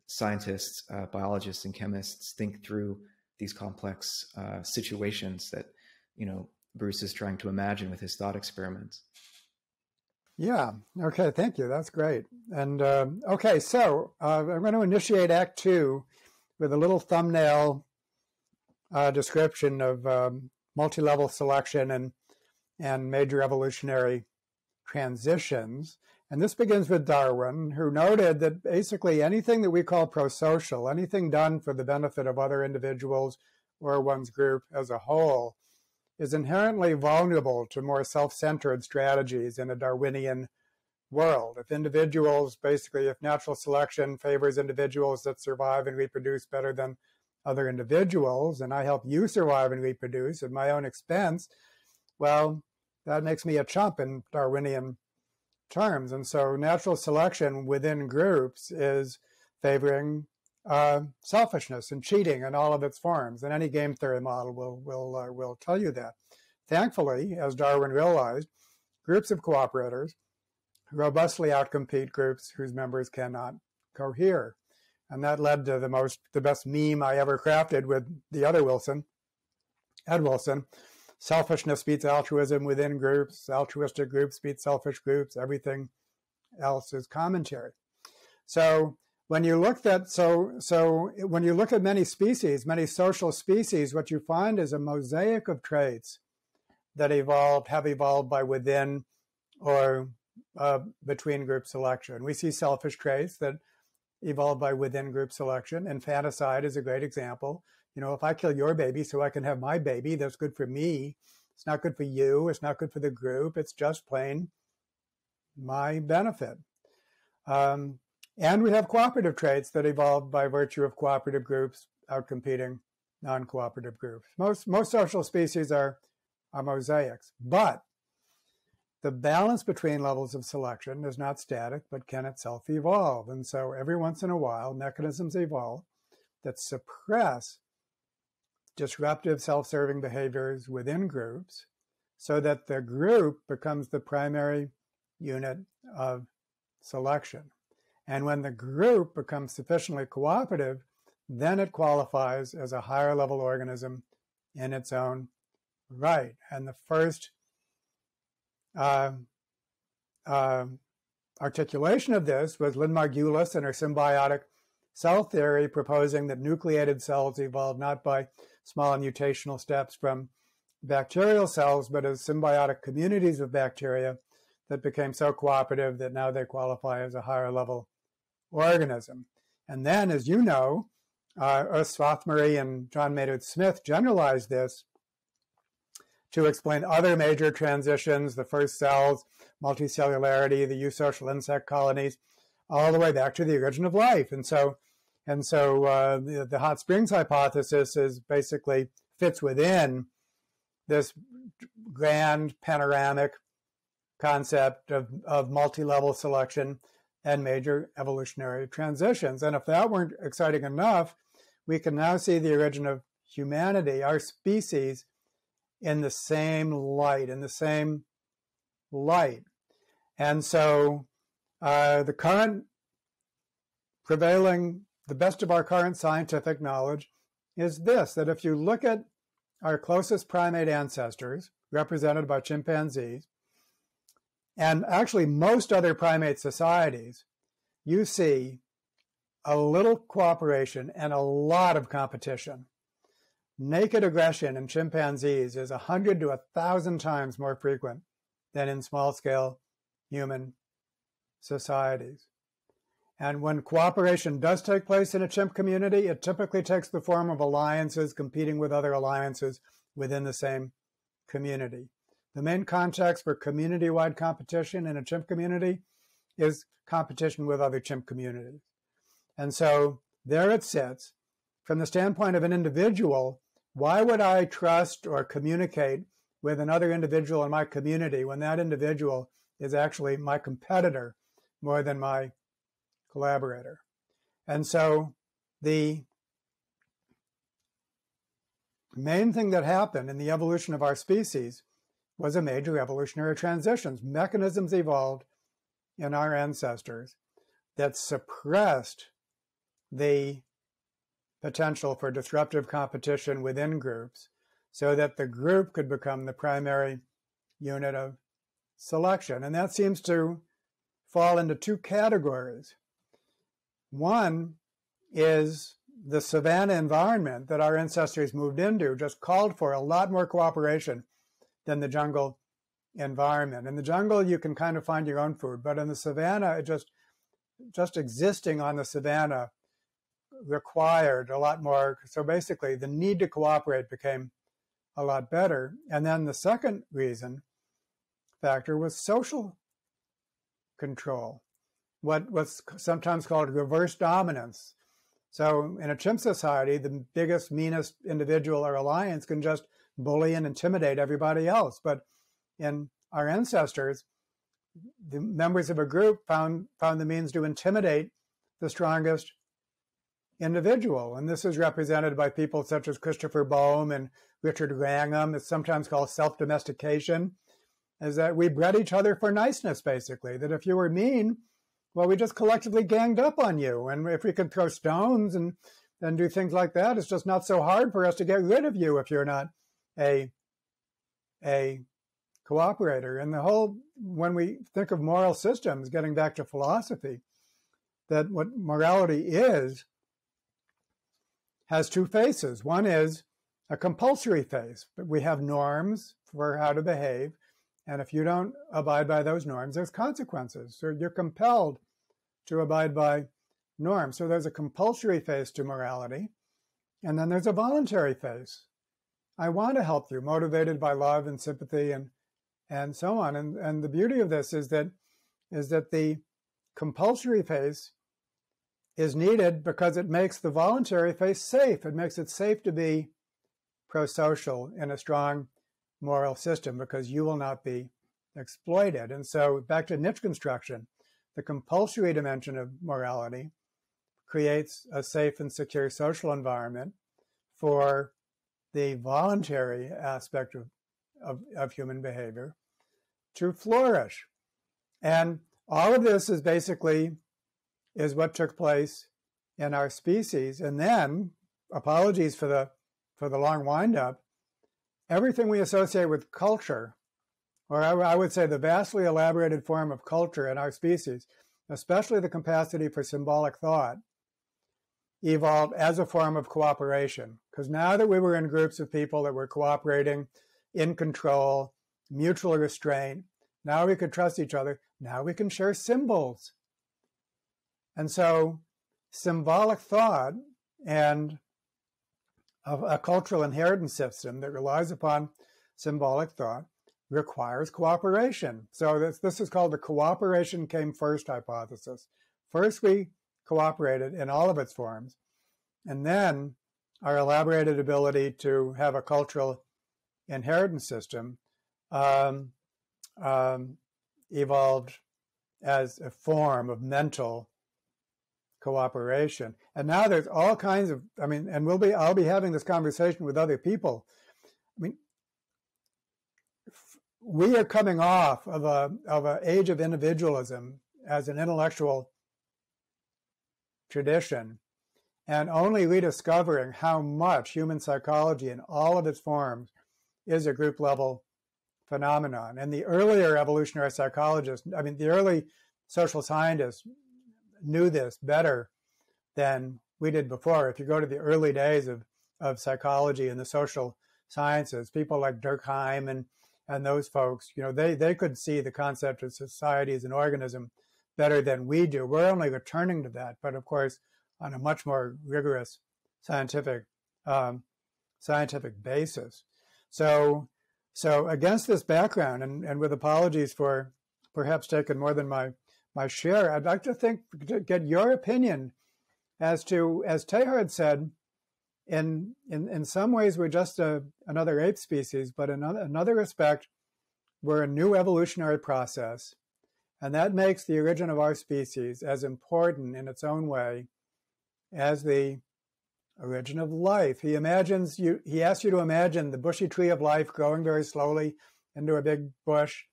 scientists, biologists, and chemists think through these complex situations that, Bruce is trying to imagine with his thought experiments. Yeah. Okay. Thank you. That's great. And okay, so I'm going to initiate Act 2 with a little thumbnail description of multi-level selection and major evolutionary transitions. And this begins with Darwin, who noted that basically anything that we call prosocial, anything done for the benefit of other individuals or one's group as a whole, is inherently vulnerable to more self-centered strategies in a Darwinian world. If natural selection favors individuals that survive and reproduce better than other individuals, and I help you survive and reproduce at my own expense, well, that makes me a chump in Darwinian terms. And so natural selection within groups is favoring selfishness and cheating in all of its forms. And any game theory model will tell you that. Thankfully, as Darwin realized, groups of cooperators robustly outcompete groups whose members cannot cohere. And that led to the best meme I ever crafted with the other Wilson, Ed Wilson. Selfishness beats altruism within groups. Altruistic groups beat selfish groups. Everything else is commentary. So when you look at many species, many social species, what you find is a mosaic of traits that have evolved by within or between group selection. We see selfish traits that evolve by within group selection. Infanticide is a great example. If I kill your baby so I can have my baby, that's good for me. It's not good for you. It's not good for the group. It's just plain my benefit. And we have cooperative traits that evolve by virtue of cooperative groups outcompeting non-cooperative groups. Most social species are mosaics, but the balance between levels of selection is not static, but can itself evolve. And so every once in a while, mechanisms evolve that suppress disruptive self-serving behaviors within groups so that the group becomes the primary unit of selection. And when the group becomes sufficiently cooperative, then it qualifies as a higher level organism in its own right. And the first articulation of this was Lynn Margulis in her symbiotic cell theory, proposing that nucleated cells evolved not by small mutational steps from bacterial cells, but as symbiotic communities of bacteria that became so cooperative that now they qualify as a higher level organism. And then, as you know, Urs Swarthmore and John Maynard Smith generalized this to explain other major transitions, the first cells, multicellularity, the eusocial insect colonies, all the way back to the origin of life. And so the hot springs hypothesis is basically fits within this grand panoramic concept of multi-level selection and major evolutionary transitions. And if that weren't exciting enough, we can now see the origin of humanity, our species, in the same light, And so the current prevailing, the best of our current scientific knowledge is this, that if you look at our closest primate ancestors, represented by chimpanzees, and actually most other primate societies, you see a little cooperation and a lot of competition. Naked aggression in chimpanzees is 100 to 1,000 times more frequent than in small-scale human societies. And when cooperation does take place in a chimp community, it typically takes the form of alliances competing with other alliances within the same community. The main context for community-wide competition in a chimp community is competition with other chimp communities. And so there it sits. From the standpoint of an individual, why would I trust or communicate with another individual in my community when that individual is actually my competitor more than my collaborator? And so the main thing that happened in the evolution of our species was a major evolutionary transitions. Mechanisms evolved in our ancestors that suppressed the potential for disruptive competition within groups so that the group could become the primary unit of selection. And that seems to fall into two categories. One is the savanna environment that our ancestors moved into just called for a lot more cooperation than the jungle environment. In the jungle, you can kind of find your own food, but in the savanna, just existing on the savanna required a lot more. So basically, the need to cooperate became a lot better. And then the second factor was social control, what was sometimes called reverse dominance. So in a chimp society, the biggest, meanest individual or alliance can just bully and intimidate everybody else. But in our ancestors, the members of a group found the means to intimidate the strongest individual. And this is represented by people such as Christopher Boehm and Richard Wrangham. It's sometimes called self-domestication, is that we bred each other for niceness, basically. That if you were mean, well, we just collectively ganged up on you. And if we could throw stones and do things like that, it's just not so hard for us to get rid of you if you're not a cooperator. And when we think of moral systems, getting back to philosophy, that what morality has two faces. One is a compulsory face, but we have norms for how to behave. And if you don't abide by those norms, there's consequences. So you're compelled to abide by norms. So there's a compulsory face to morality. And then there's a voluntary face. I want to help you, motivated by love and sympathy and so on. And the beauty of this is that the compulsory face is needed because it makes the voluntary face safe. It makes it safe to be pro-social in a strong moral system because you will not be exploited. And so back to niche construction, the compulsory dimension of morality creates a safe and secure social environment for the voluntary aspect of human behavior to flourish. And all of this is basically is what took place in our species. And then, apologies for the long windup, everything we associate with culture, or I would say the vastly elaborated form of culture in our species, especially the capacity for symbolic thought, evolved as a form of cooperation. Because now that we were in groups of people that were cooperating, in control, mutual restraint, now we could trust each other. Now we can share symbols. And so symbolic thought and a cultural inheritance system that relies upon symbolic thought requires cooperation. So this is called the cooperation came first hypothesis. First, we cooperated in all of its forms, and then our elaborated ability to have a cultural inheritance system evolved as a form of mental cooperation. And now there's all kinds of, and I'll be having this conversation with other people. I mean, we are coming off of an age of individualism as an intellectual tradition, and only rediscovering how much human psychology in all of its forms is a group level phenomenon. And the earlier evolutionary psychologists, the early social scientists knew this better than we did before. If you go to the early days of psychology and the social sciences, people like Durkheim and those folks, they could see the concept of society as an organism better than we do. We're only returning to that, but of course, on a much more rigorous scientific basis. So against this background, and with apologies for perhaps taking more than my share, I'd like to get your opinion as to, as Teilhard said, in some ways we're just another ape species, but in another respect, we're a new evolutionary process. And that makes the origin of our species as important in its own way as the origin of life. He asks you to imagine the bushy tree of life growing very slowly into a big bush,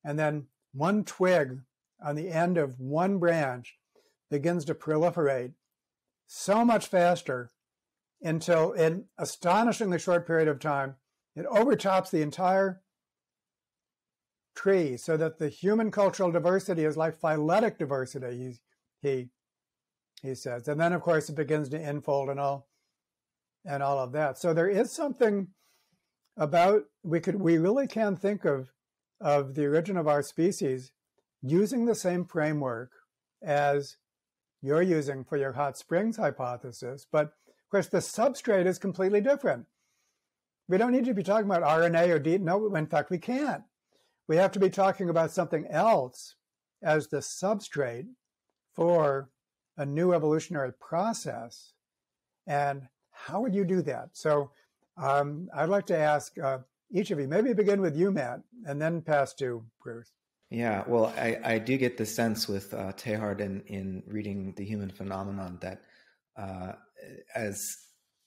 and then one twig on the end of one branch begins to proliferate so much faster until, in astonishingly short period of time, it overtops the entire tree, so that the human cultural diversity is like phyletic diversity, he says. And then, of course, it begins to infold and all of that. So there is something about, we really can think of the origin of our species using the same framework as you're using for your hot springs hypothesis. But of course, the substrate is completely different. We don't need to be talking about RNA or DNA. No, in fact, we can't. We have to be talking about something else as the substrate for a new evolutionary process. And how would you do that? So I'd like to ask each of you, maybe begin with you, Matt, and then pass to Bruce. Yeah, well, I do get the sense with Teilhard in reading The Human Phenomenon that as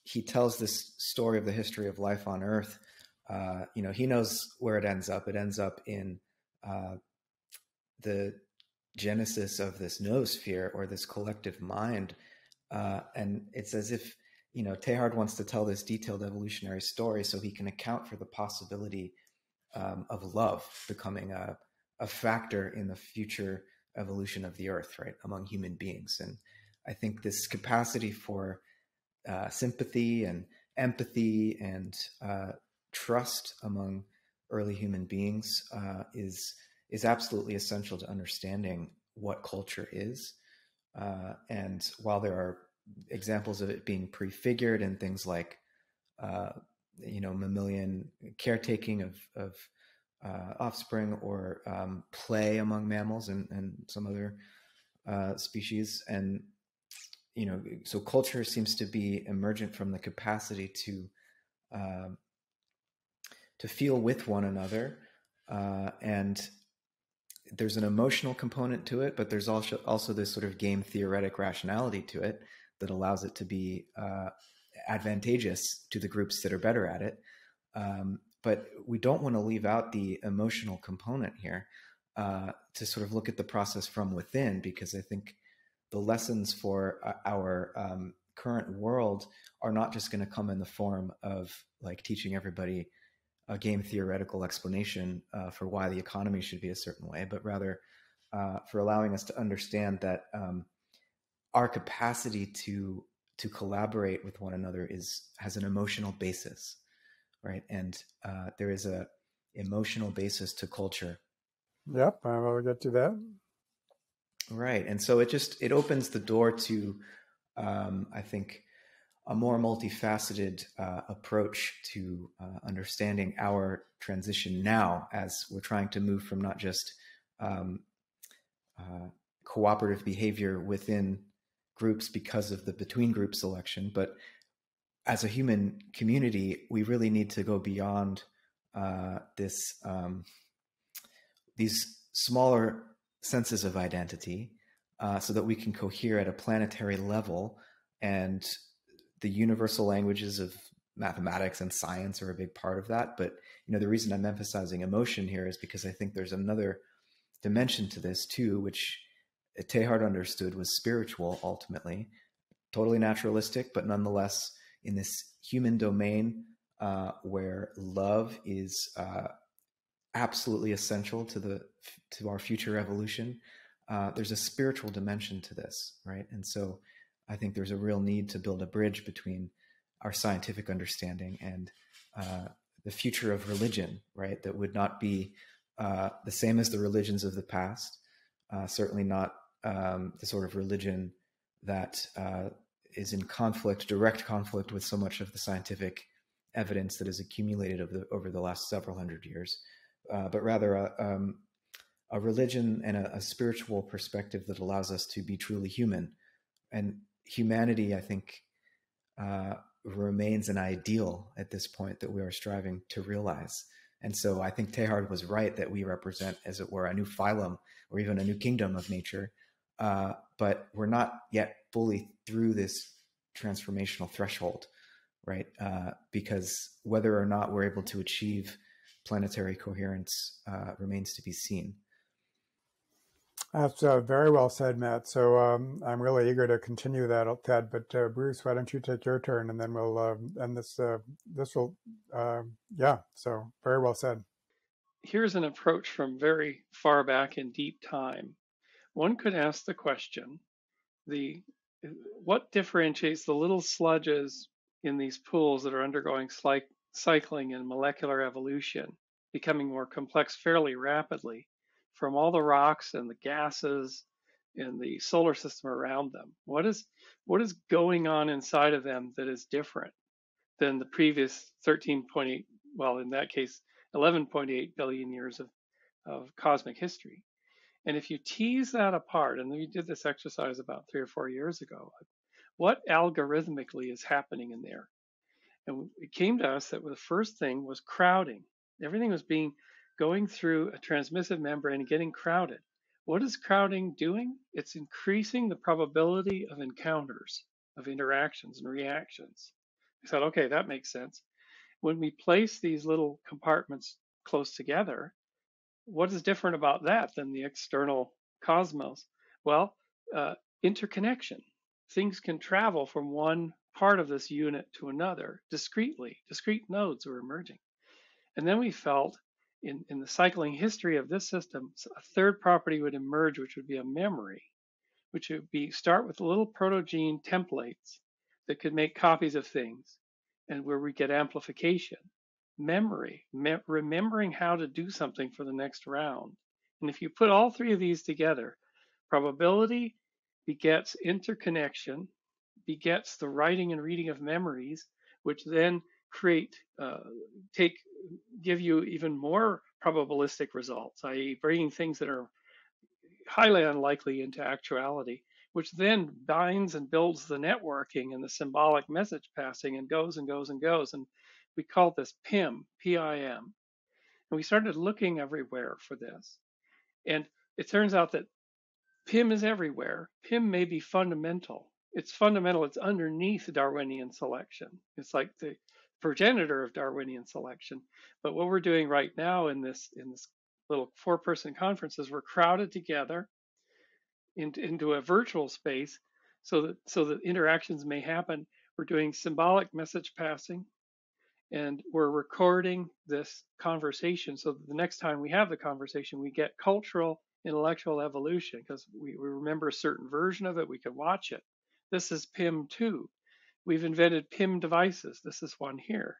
he tells this story of the history of life on Earth, he knows where it ends up. It ends up in the genesis of this noosphere, or this collective mind. And it's as if, Teilhard wants to tell this detailed evolutionary story so he can account for the possibility of love becoming a factor in the future evolution of the Earth, right, among human beings. And I think this capacity for sympathy and empathy and trust among early human beings is absolutely essential to understanding what culture is. And while there are examples of it being prefigured in things like, mammalian caretaking of offspring, or play among mammals and some other species, and so culture seems to be emergent from the capacity to feel with one another, and there's an emotional component to it, but there's also this sort of game theoretic rationality to it that allows it to be advantageous to the groups that are better at it. But we don't want to leave out the emotional component here. to sort of look at the process from within, because I think the lessons for our current world are not just going to come in the form of like teaching everybody a game theoretical explanation for why the economy should be a certain way, but rather for allowing us to understand that our capacity to collaborate with one another has an emotional basis, right? And there is a emotional basis to culture. Yep, I will get to that. Right, and so it opens the door to, I think, a more multifaceted approach to understanding our transition now, as we're trying to move from not just cooperative behavior within groups because of the between group selection, but as a human community, we really need to go beyond these smaller senses of identity so that we can cohere at a planetary level. And the universal languages of mathematics and science are a big part of that. But the reason I'm emphasizing emotion here is because I think there's another dimension to this too, which Teilhard understood was spiritual ultimately, totally naturalistic, but nonetheless in this human domain where love is absolutely essential to our future evolution. There's a spiritual dimension to this, right? And so I think there's a real need to build a bridge between our scientific understanding and the future of religion, right? That would not be the same as the religions of the past. Certainly not the sort of religion that is in direct conflict with so much of the scientific evidence that is accumulated over the last several hundred years, but rather a religion and a spiritual perspective that allows us to be truly human. And humanity, I think, remains an ideal at this point that we are striving to realize. And so I think Teilhard was right that we represent, as it were, a new phylum or even a new kingdom of nature. But we're not yet fully through this transformational threshold, right? Because whether or not we're able to achieve planetary coherence remains to be seen. That's very well said, Matt. So I'm really eager to continue that, Ted. But Bruce, why don't you take your turn, and then we'll end this. This will, yeah. So very well said. Here's an approach from very far back in deep time. One could ask the question: what differentiates the little sludges in these pools that are undergoing cycling and molecular evolution, becoming more complex fairly rapidly, from all the rocks and the gases in the solar system around them? What is going on inside of them that is different than the previous 13.8, well, in that case, 11.8 billion years of cosmic history? And if you tease that apart, and we did this exercise about 3 or 4 years ago, what algorithmically is happening in there? And it came to us that the first thing was crowding. Everything was going through a transmissive membrane and getting crowded. What is crowding doing? It's increasing the probability of encounters, of interactions and reactions. We thought, okay, that makes sense. When we place these little compartments close together, what is different about that than the external cosmos? Well, interconnection. Things can travel from one part of this unit to another discretely. Discrete nodes are emerging. And then we felt in the cycling history of this system, a third property would emerge, which would be a memory, which would start with little protogene templates that could make copies of things, and where we get amplification. Memory, remembering how to do something for the next round. And if you put all three of these together, probability begets interconnection, begets the writing and reading of memories, which then give you even more probabilistic results, i.e. bringing things that are highly unlikely into actuality, which then binds and builds the networking and the symbolic message passing and goes and goes and goes. And we call this PIM, P-I-M. And we started looking everywhere for this. And it turns out that PIM is everywhere. PIM may be fundamental. It's fundamental. It's underneath Darwinian selection. It's like the progenitor of Darwinian selection. But what we're doing right now in this little 4-person conferences were crowded together into a virtual space so that interactions may happen. We're doing symbolic message passing, and we're recording this conversation so that the next time we have the conversation, we get cultural, intellectual evolution because we remember a certain version of it. We can watch it. This is PIM 2. We've invented PIM devices. This is one here.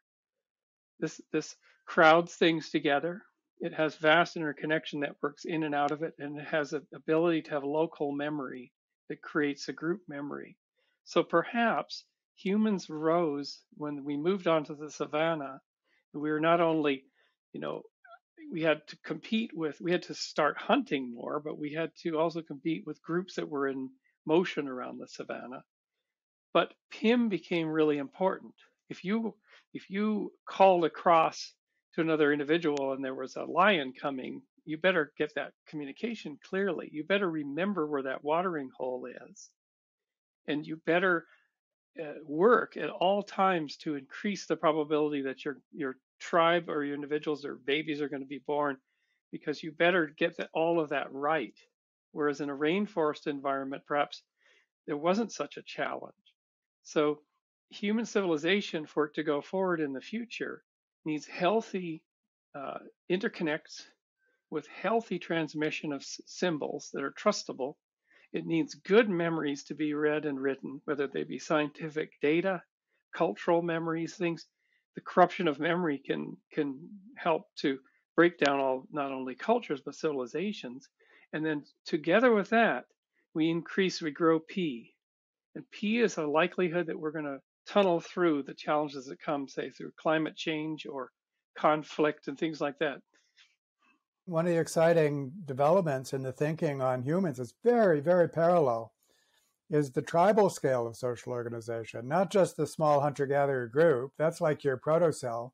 This crowds things together. It has vast interconnection networks in and out of it, and it has an ability to have local memory that creates a group memory. So perhaps humans rose when we moved onto the savannah. We were not only, we had to start hunting more, but we had to also compete with groups that were in motion around the savannah. But PIM became really important. If you called across to another individual and there was a lion coming, you better get that communication clearly. You better remember where that watering hole is, and you better work at all times to increase the probability that your tribe or your individuals or babies are going to be born, because you better get all of that right. Whereas in a rainforest environment, perhaps there wasn't such a challenge. So human civilization, for it to go forward in the future, needs healthy interconnects with healthy transmission of symbols that are trustable. It needs good memories to be read and written, whether they be scientific data, cultural memories, things. The corruption of memory can help to break down not only cultures but civilizations. And then together with that, we grow P. And P is a likelihood that we're going to tunnel through the challenges that come, say, through climate change or conflict and things like that. One of the exciting developments in the thinking on humans is very, very parallel, is the tribal scale of social organization, not just the small hunter-gatherer group. That's like your protocell.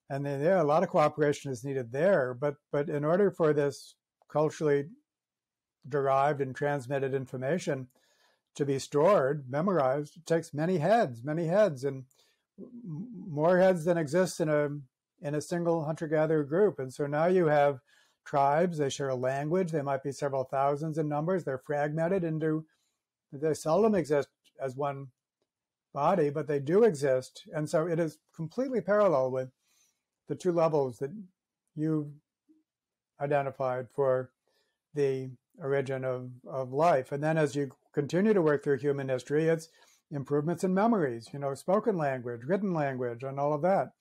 And then, a lot of cooperation is needed there. But in order for this culturally derived and transmitted information to be stored, memorized, it takes many heads, and more heads than exists in a single hunter-gatherer group. And so now you have tribes, they share a language, they might be several thousands in numbers, they're fragmented they seldom exist as one body, but they do exist. And so it is completely parallel with the two levels that you identified for the origin of life. And then as you continue to work through human history, it's improvements in memories, spoken language, written language, and all of that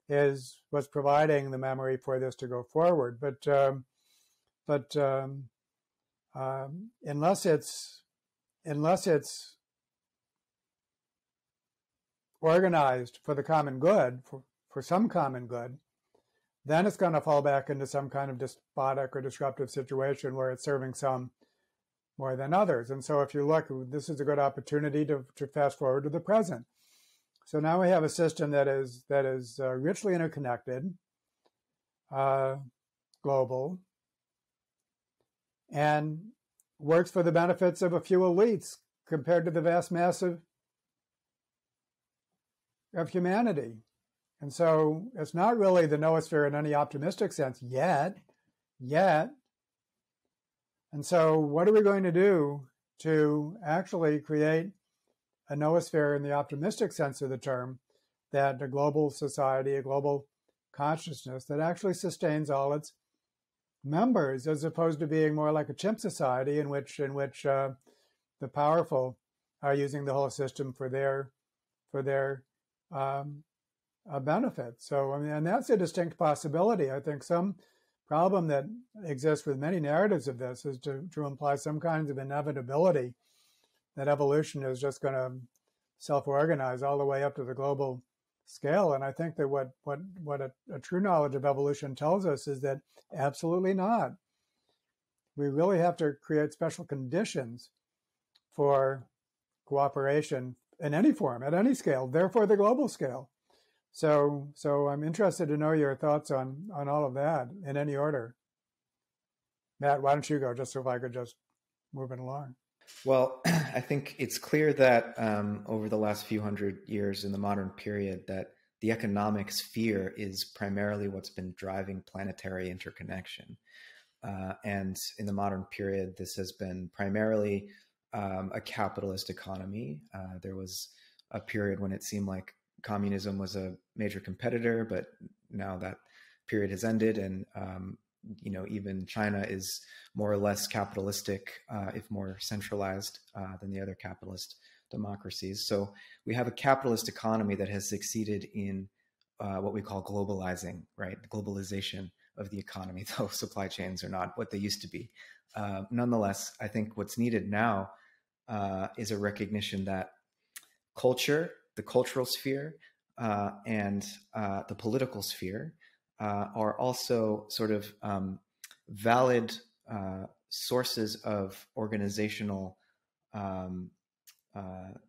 is what's providing the memory for this to go forward. But unless it's organized for the common good, for some common good, then it's going to fall back into some kind of despotic or disruptive situation where it's serving some more than others. And so if you look, this is a good opportunity to fast forward to the present. So now we have a system that is richly interconnected, global, and works for the benefits of a few elites compared to the vast mass of humanity. And so it's not really the noosphere in any optimistic sense yet. And so what are we going to do to actually create a noosphere in the optimistic sense of the term, that a global society, a global consciousness that actually sustains all its members, as opposed to being more like a chimp society in which the powerful are using the whole system for their benefit. So, and that's a distinct possibility. I think some problem that exists with many narratives of this is to imply some kinds of inevitability, that evolution is just going to self-organize all the way up to the global scale. And I think that what a true knowledge of evolution tells us is that absolutely not. We really have to create special conditions for cooperation in any form, at any scale, therefore the global scale. So I'm interested to know your thoughts on all of that in any order. Matt, why don't you go, just so if I could just move it along. Well, I think it's clear that over the last few hundred years in the modern period, that the economic sphere is primarily what's been driving planetary interconnection. And in the modern period, this has been primarily a capitalist economy. There was a period when it seemed like communism was a major competitor, but now that period has ended, and even China is more or less capitalistic, if more centralized than the other capitalist democracies. So we have a capitalist economy that has succeeded in what we call globalizing, right? The globalization of the economy, though supply chains are not what they used to be. Nonetheless, I think what's needed now is a recognition that culture, the cultural sphere, and the political sphere are also sort of valid sources of organizational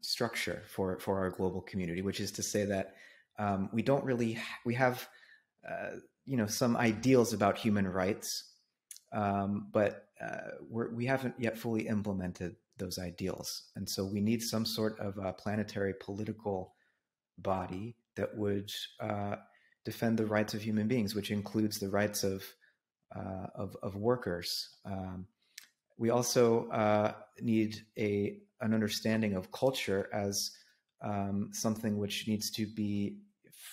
structure for our global community, which is to say that we don't really we have some ideals about human rights, but we haven't yet fully implemented those ideals, and so we need some sort of a planetary political body that would defend the rights of human beings, which includes the rights of workers. We also need an understanding of culture as something which needs to be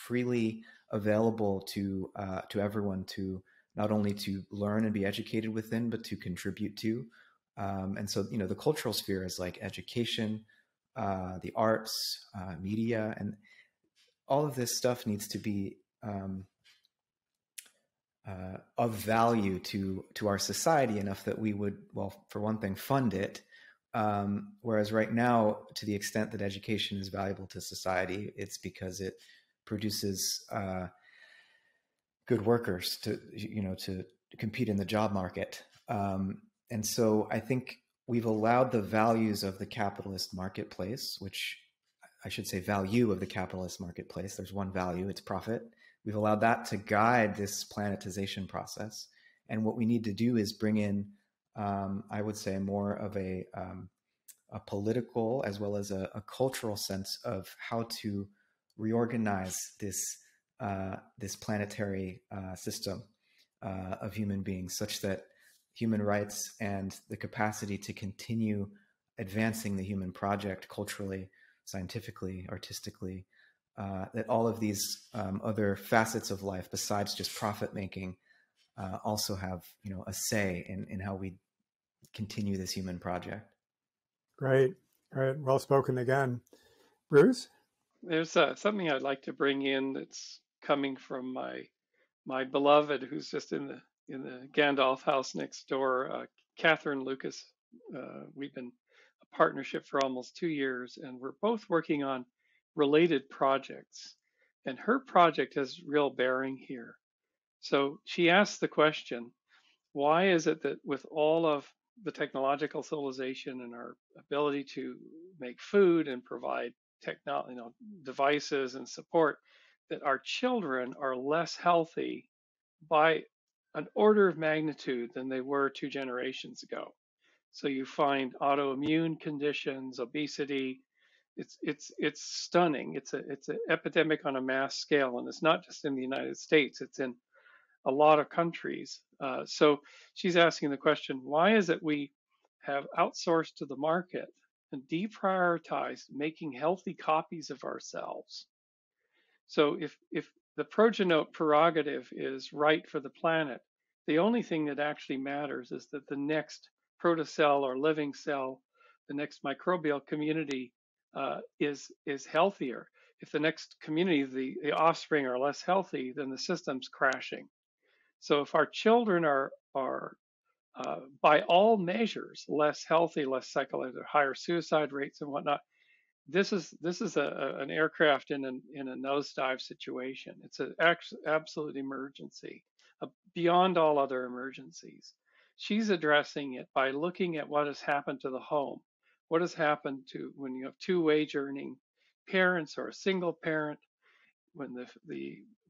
freely available to everyone, to not only to learn and be educated within, but to contribute to. And so, the cultural sphere is like education, the arts, media, and all of this stuff needs to be of value to our society enough that we would, well, for one thing, fund it. Whereas right now, to the extent that education is valuable to society, it's because it produces good workers to compete in the job market. And so I think we've allowed the values of the capitalist marketplace, which I should say value of the capitalist marketplace. There's one value, it's profit. We've allowed that to guide this planetization process. And what we need to do is bring in, I would say, more of a political as well as a cultural sense of how to reorganize this planetary system of human beings, such that human rights and the capacity to continue advancing the human project culturally, scientifically, artistically, that all of these other facets of life besides just profit making also have a say in how we continue this human project. Great. Well spoken again. Bruce? There's something I'd like to bring in that's coming from my beloved, who's just in the Gandalf house next door, Catherine Lucas. We've been a partnership for almost 2 years, and we're both working on related projects. And her project has real bearing here. So she asked the question, why is it that with all of the technological civilization and our ability to make food and provide devices and support, that our children are less healthy by an order of magnitude than they were 2 generations ago? So you find autoimmune conditions, obesity. It's stunning. It's an epidemic on a mass scale, and it's not just in the United States. It's in a lot of countries. So she's asking the question, why is it we have outsourced to the market and deprioritized making healthy copies of ourselves? So if the progenote prerogative is right for the planet, the only thing that actually matters is that the next protocell or living cell, the next microbial community is healthier. If the next community, the offspring, are less healthy, then the system's crashing. So if our children are by all measures less healthy, less psychological, higher suicide rates and whatnot, this is an aircraft in a nosedive situation. It's an absolute emergency, beyond all other emergencies. She's addressing it by looking at what has happened to the home. What has happened to when you have 2 wage earning parents or a single parent, when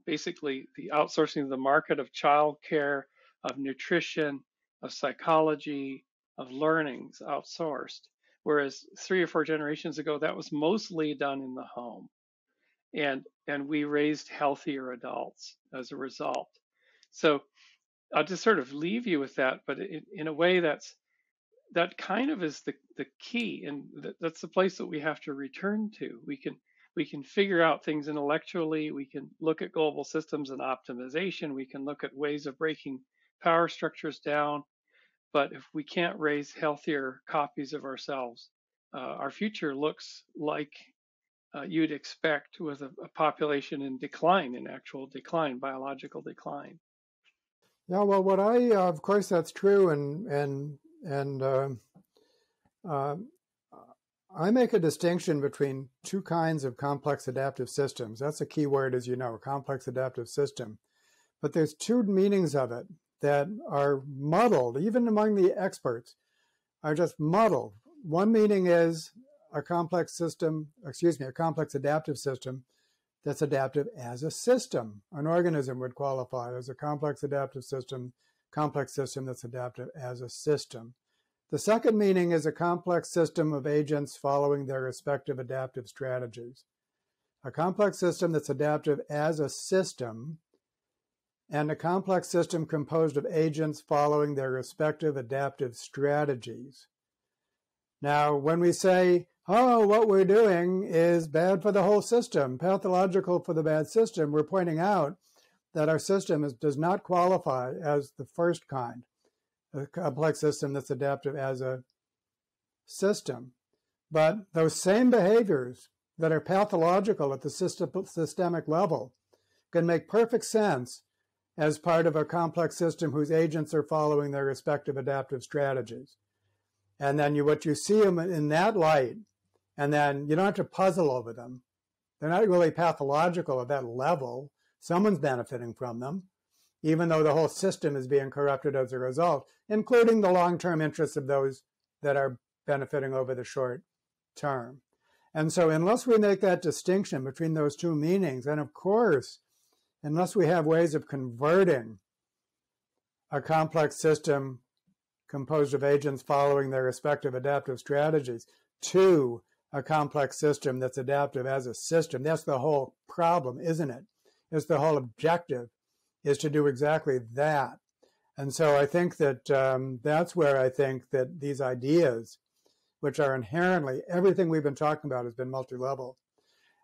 basically the outsourcing of the market of childcare, of nutrition, of psychology, of learning is outsourced. Whereas 3 or 4 generations ago, that was mostly done in the home. and we raised healthier adults as a result. So I'll just sort of leave you with that, but in a way that kind of is the key, and that's the place that we have to return to. We can figure out things intellectually. We can look at global systems and optimization. We can look at ways of breaking power structures down. But if we can't raise healthier copies of ourselves, our future looks like you'd expect, with a population in decline, in actual decline, biological decline. Yeah, well, what of course, that's true, and I make a distinction between two kinds of complex adaptive systems. That's a key word, as you know, complex adaptive system. But there's two meanings of it that are muddled, even among the experts, are just muddled. One meaning is a complex adaptive system that's adaptive as a system. An organism would qualify as a complex adaptive system, complex system that's adaptive as a system. The second meaning is a complex system of agents following their respective adaptive strategies. A complex system that's adaptive as a system, and a complex system composed of agents following their respective adaptive strategies. Now, when we say, oh, what we're doing is bad for the whole system, pathological for the bad system, we're pointing out that our system does not qualify as the first kind, a complex system that's adaptive as a system. But those same behaviors that are pathological at the systemic level can make perfect sense as part of a complex system whose agents are following their respective adaptive strategies. And then what you see them in that light, and then you don't have to puzzle over them. They're not really pathological at that level. Someone's benefiting from them, even though the whole system is being corrupted as a result, including the long-term interests of those that are benefiting over the short term. And so unless we make that distinction between those two meanings, and of course, unless we have ways of converting a complex system composed of agents following their respective adaptive strategies to a complex system that's adaptive as a system, that's the whole problem, isn't it? It's the whole objective is to do exactly that. And so I think that that's where I think that these ideas, which are inherently, everything we've been talking about has been multi-level,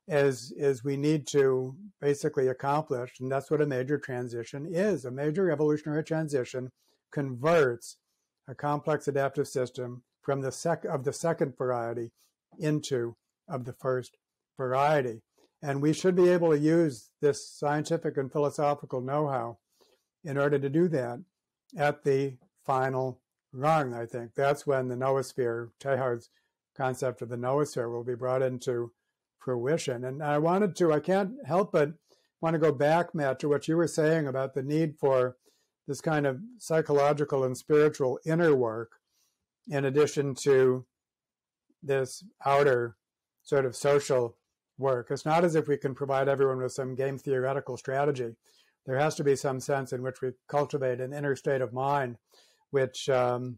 is we need to basically accomplish, and that's what a major transition is. A major evolutionary transition converts a complex adaptive system from the second variety into of the first variety. And we should be able to use this scientific and philosophical know-how in order to do that at the final rung, I think. That's when the noosphere, Teilhard's concept of the noosphere, will be brought into fruition. And I can't help but want to go back, Matt, to what you were saying about the need for this kind of psychological and spiritual inner work in addition to this outer sort of social work. It's not as if we can provide everyone with some game theoretical strategy. There has to be some sense in which we cultivate an inner state of mind, which will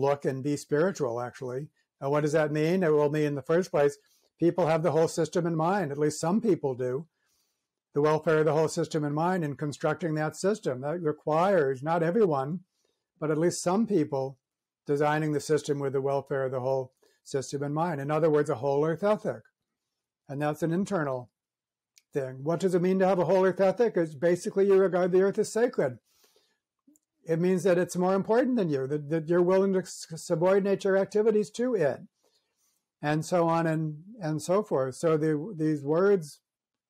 look and be spiritual, actually. And what does that mean? It will mean, in the first place, people have the whole system in mind. At least some people do. The welfare of the whole system in mind in constructing that system. That requires, not everyone, but at least some people designing the system with the welfare of the whole system in mind. In other words, a whole earth ethic. And that's an internal thing. What does it mean to have a whole earth ethic? It's basically you regard the earth as sacred. It means that it's more important than you, that you're willing to subordinate your activities to it, and so on and so forth. So these words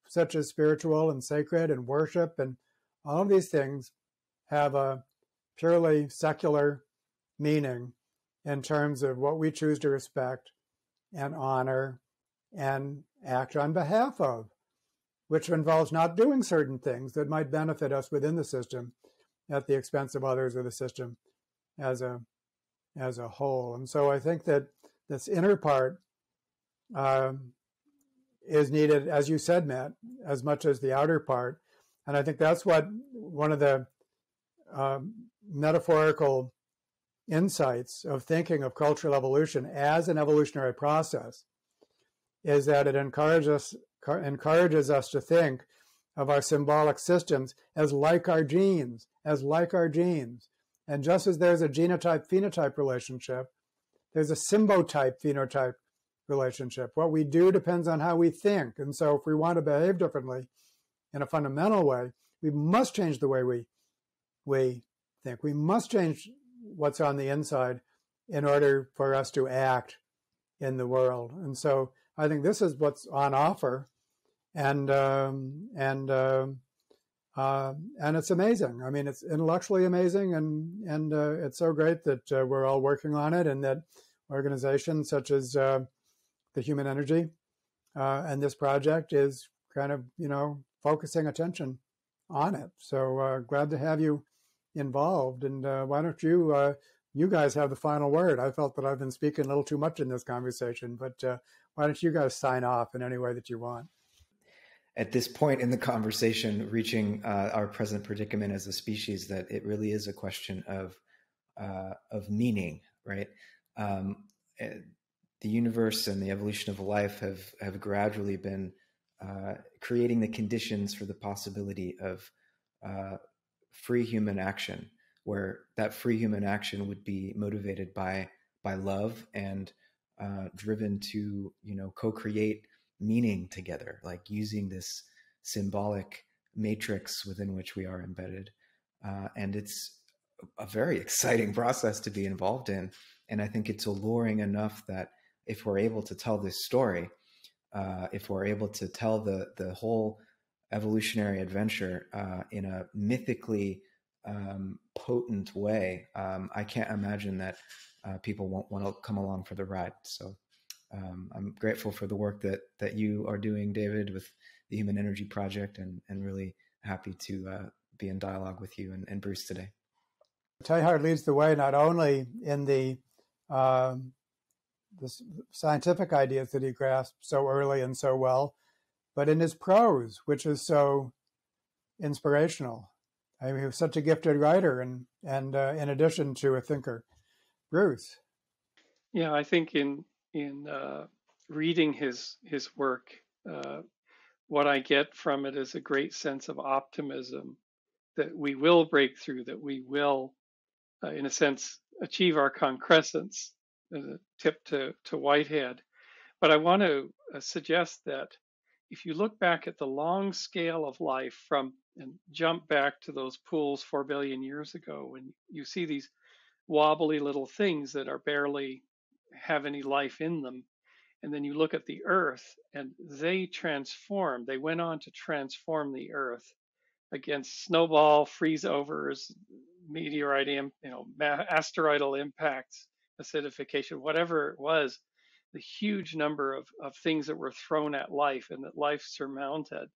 such as spiritual and sacred and worship and all of these things have a purely secular meaning in terms of what we choose to respect and honor and act on behalf of, which involves not doing certain things that might benefit us within the system at the expense of others or the system as a whole. And so I think that this inner part is needed, as you said, Matt, as much as the outer part. And I think that's what one of the metaphorical insights of thinking of cultural evolution as an evolutionary process is that it encourages us to think of our symbolic systems as like our genes, And just as there's a genotype-phenotype relationship, there's a symbotype-phenotype relationship. What we do depends on how we think. And so if we want to behave differently in a fundamental way, we must change the way we think. We must change what's on the inside in order for us to act in the world. And so I think this is what's on offer, and it's amazing. I mean, it's intellectually amazing, and it's so great that we're all working on it, and that organizations such as the Human Energy and this project is kind of, focusing attention on it. So glad to have you involved. And why don't you guys have the final word? I felt that I've been speaking a little too much in this conversation, but why don't you guys sign off in any way that you want? At this point in the conversation, reaching our present predicament as a species, that it really is a question of meaning, right? The universe and the evolution of life have gradually been creating the conditions for the possibility of free human action, where that free human action would be motivated by love and driven to co-create meaning together, like using this symbolic matrix within which we are embedded. And it's a very exciting process to be involved in. And I think it's alluring enough that if we're able to tell this story, if we're able to tell the whole evolutionary adventure in a mythically potent way, I can't imagine that people won't want to come along for the ride. So I'm grateful for the work that you are doing, David, with the Human Energy Project, and really happy to be in dialogue with you and Bruce today. Teilhard leads the way not only in the scientific ideas that he grasped so early and so well, but in his prose, which is so inspirational. I mean, he was such a gifted writer, and in addition to a thinker. Bruce. Yeah, I think in reading his work, what I get from it is a great sense of optimism that we will break through, that we will, in a sense, achieve our concrescence, as a tip to Whitehead. But I want to suggest that if you look back at the long scale of life and jump back to those pools 4 billion years ago, and you see these wobbly little things that are barely have any life in them, and then you look at the Earth, and they went on to transform the Earth against snowball freeze-overs, asteroidal impacts, acidification, whatever it was, the huge number of things that were thrown at life, and that life surmounted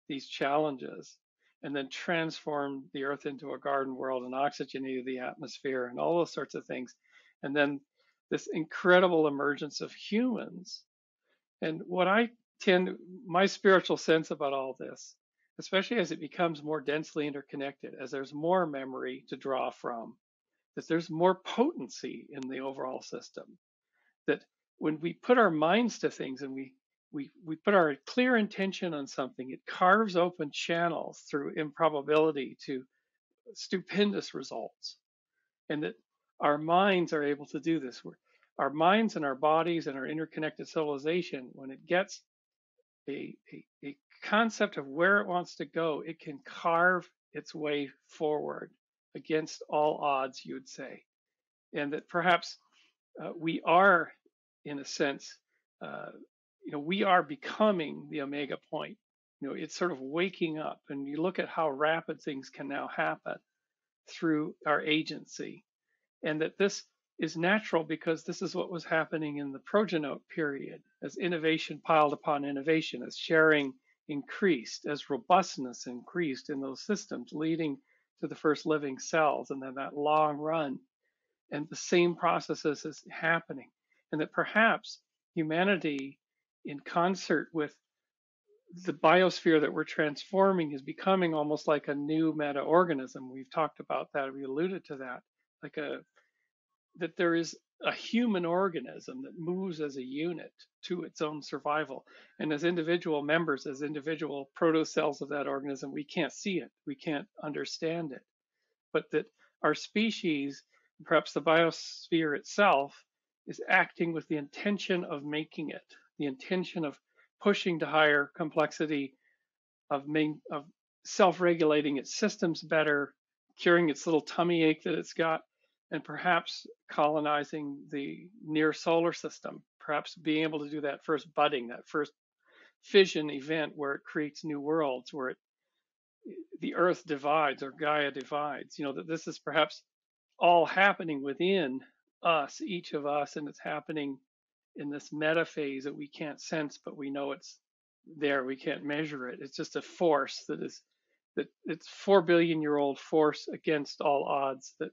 these challenges, and then transformed the Earth into a garden world and oxygenated the atmosphere and all those sorts of things. And then this incredible emergence of humans. And what my spiritual sense about all this, especially as it becomes more densely interconnected, as there's more memory to draw from, that there's more potency in the overall system, that when we put our minds to things and we put our clear intention on something, it carves open channels through improbability to stupendous results. And that our minds are able to do this. Our minds and our bodies and our interconnected civilization, when it gets a concept of where it wants to go, it can carve its way forward against all odds, you would say. And that perhaps we are, in a sense, we are becoming the omega point. It's sort of waking up, and you look at how rapid things can now happen through our agency, and that this is natural because this is what was happening in the progenote period, as innovation piled upon innovation, as sharing increased, as robustness increased in those systems, leading to the first living cells, and then that long run. And the same processes is happening, and that perhaps humanity, in concert with the biosphere that we're transforming, is becoming almost like a new meta-organism. We've talked about that, we alluded to that, like that there is a human organism that moves as a unit to its own survival. And as individual members, as individual protocells of that organism, we can't see it, we can't understand it. But that our species, perhaps the biosphere itself, is acting with the intention of making it, the intention of pushing to higher complexity, of self-regulating its systems better, curing its little tummy ache that it's got, and perhaps colonizing the near solar system, perhaps being able to do that first budding, that first fission event where it creates new worlds, where the Earth divides or Gaia divides. That this is perhaps all happening within us, each of us, and it's happening in this meta phase that we can't sense, but we know it's there. We can't measure it. It's just a force that it's 4 billion-year-old force against all odds, that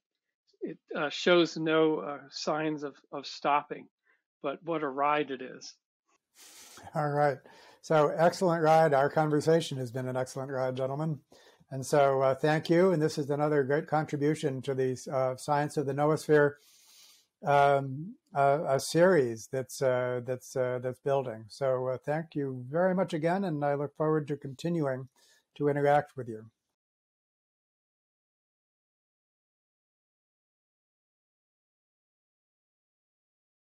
it shows no signs of stopping. But what a ride it is. All right. So excellent ride. Our conversation has been an excellent ride, gentlemen. And so thank you. And this is another great contribution to the Science of the Noosphere a series that's building. So thank you very much again, and I look forward to continuing to interact with you.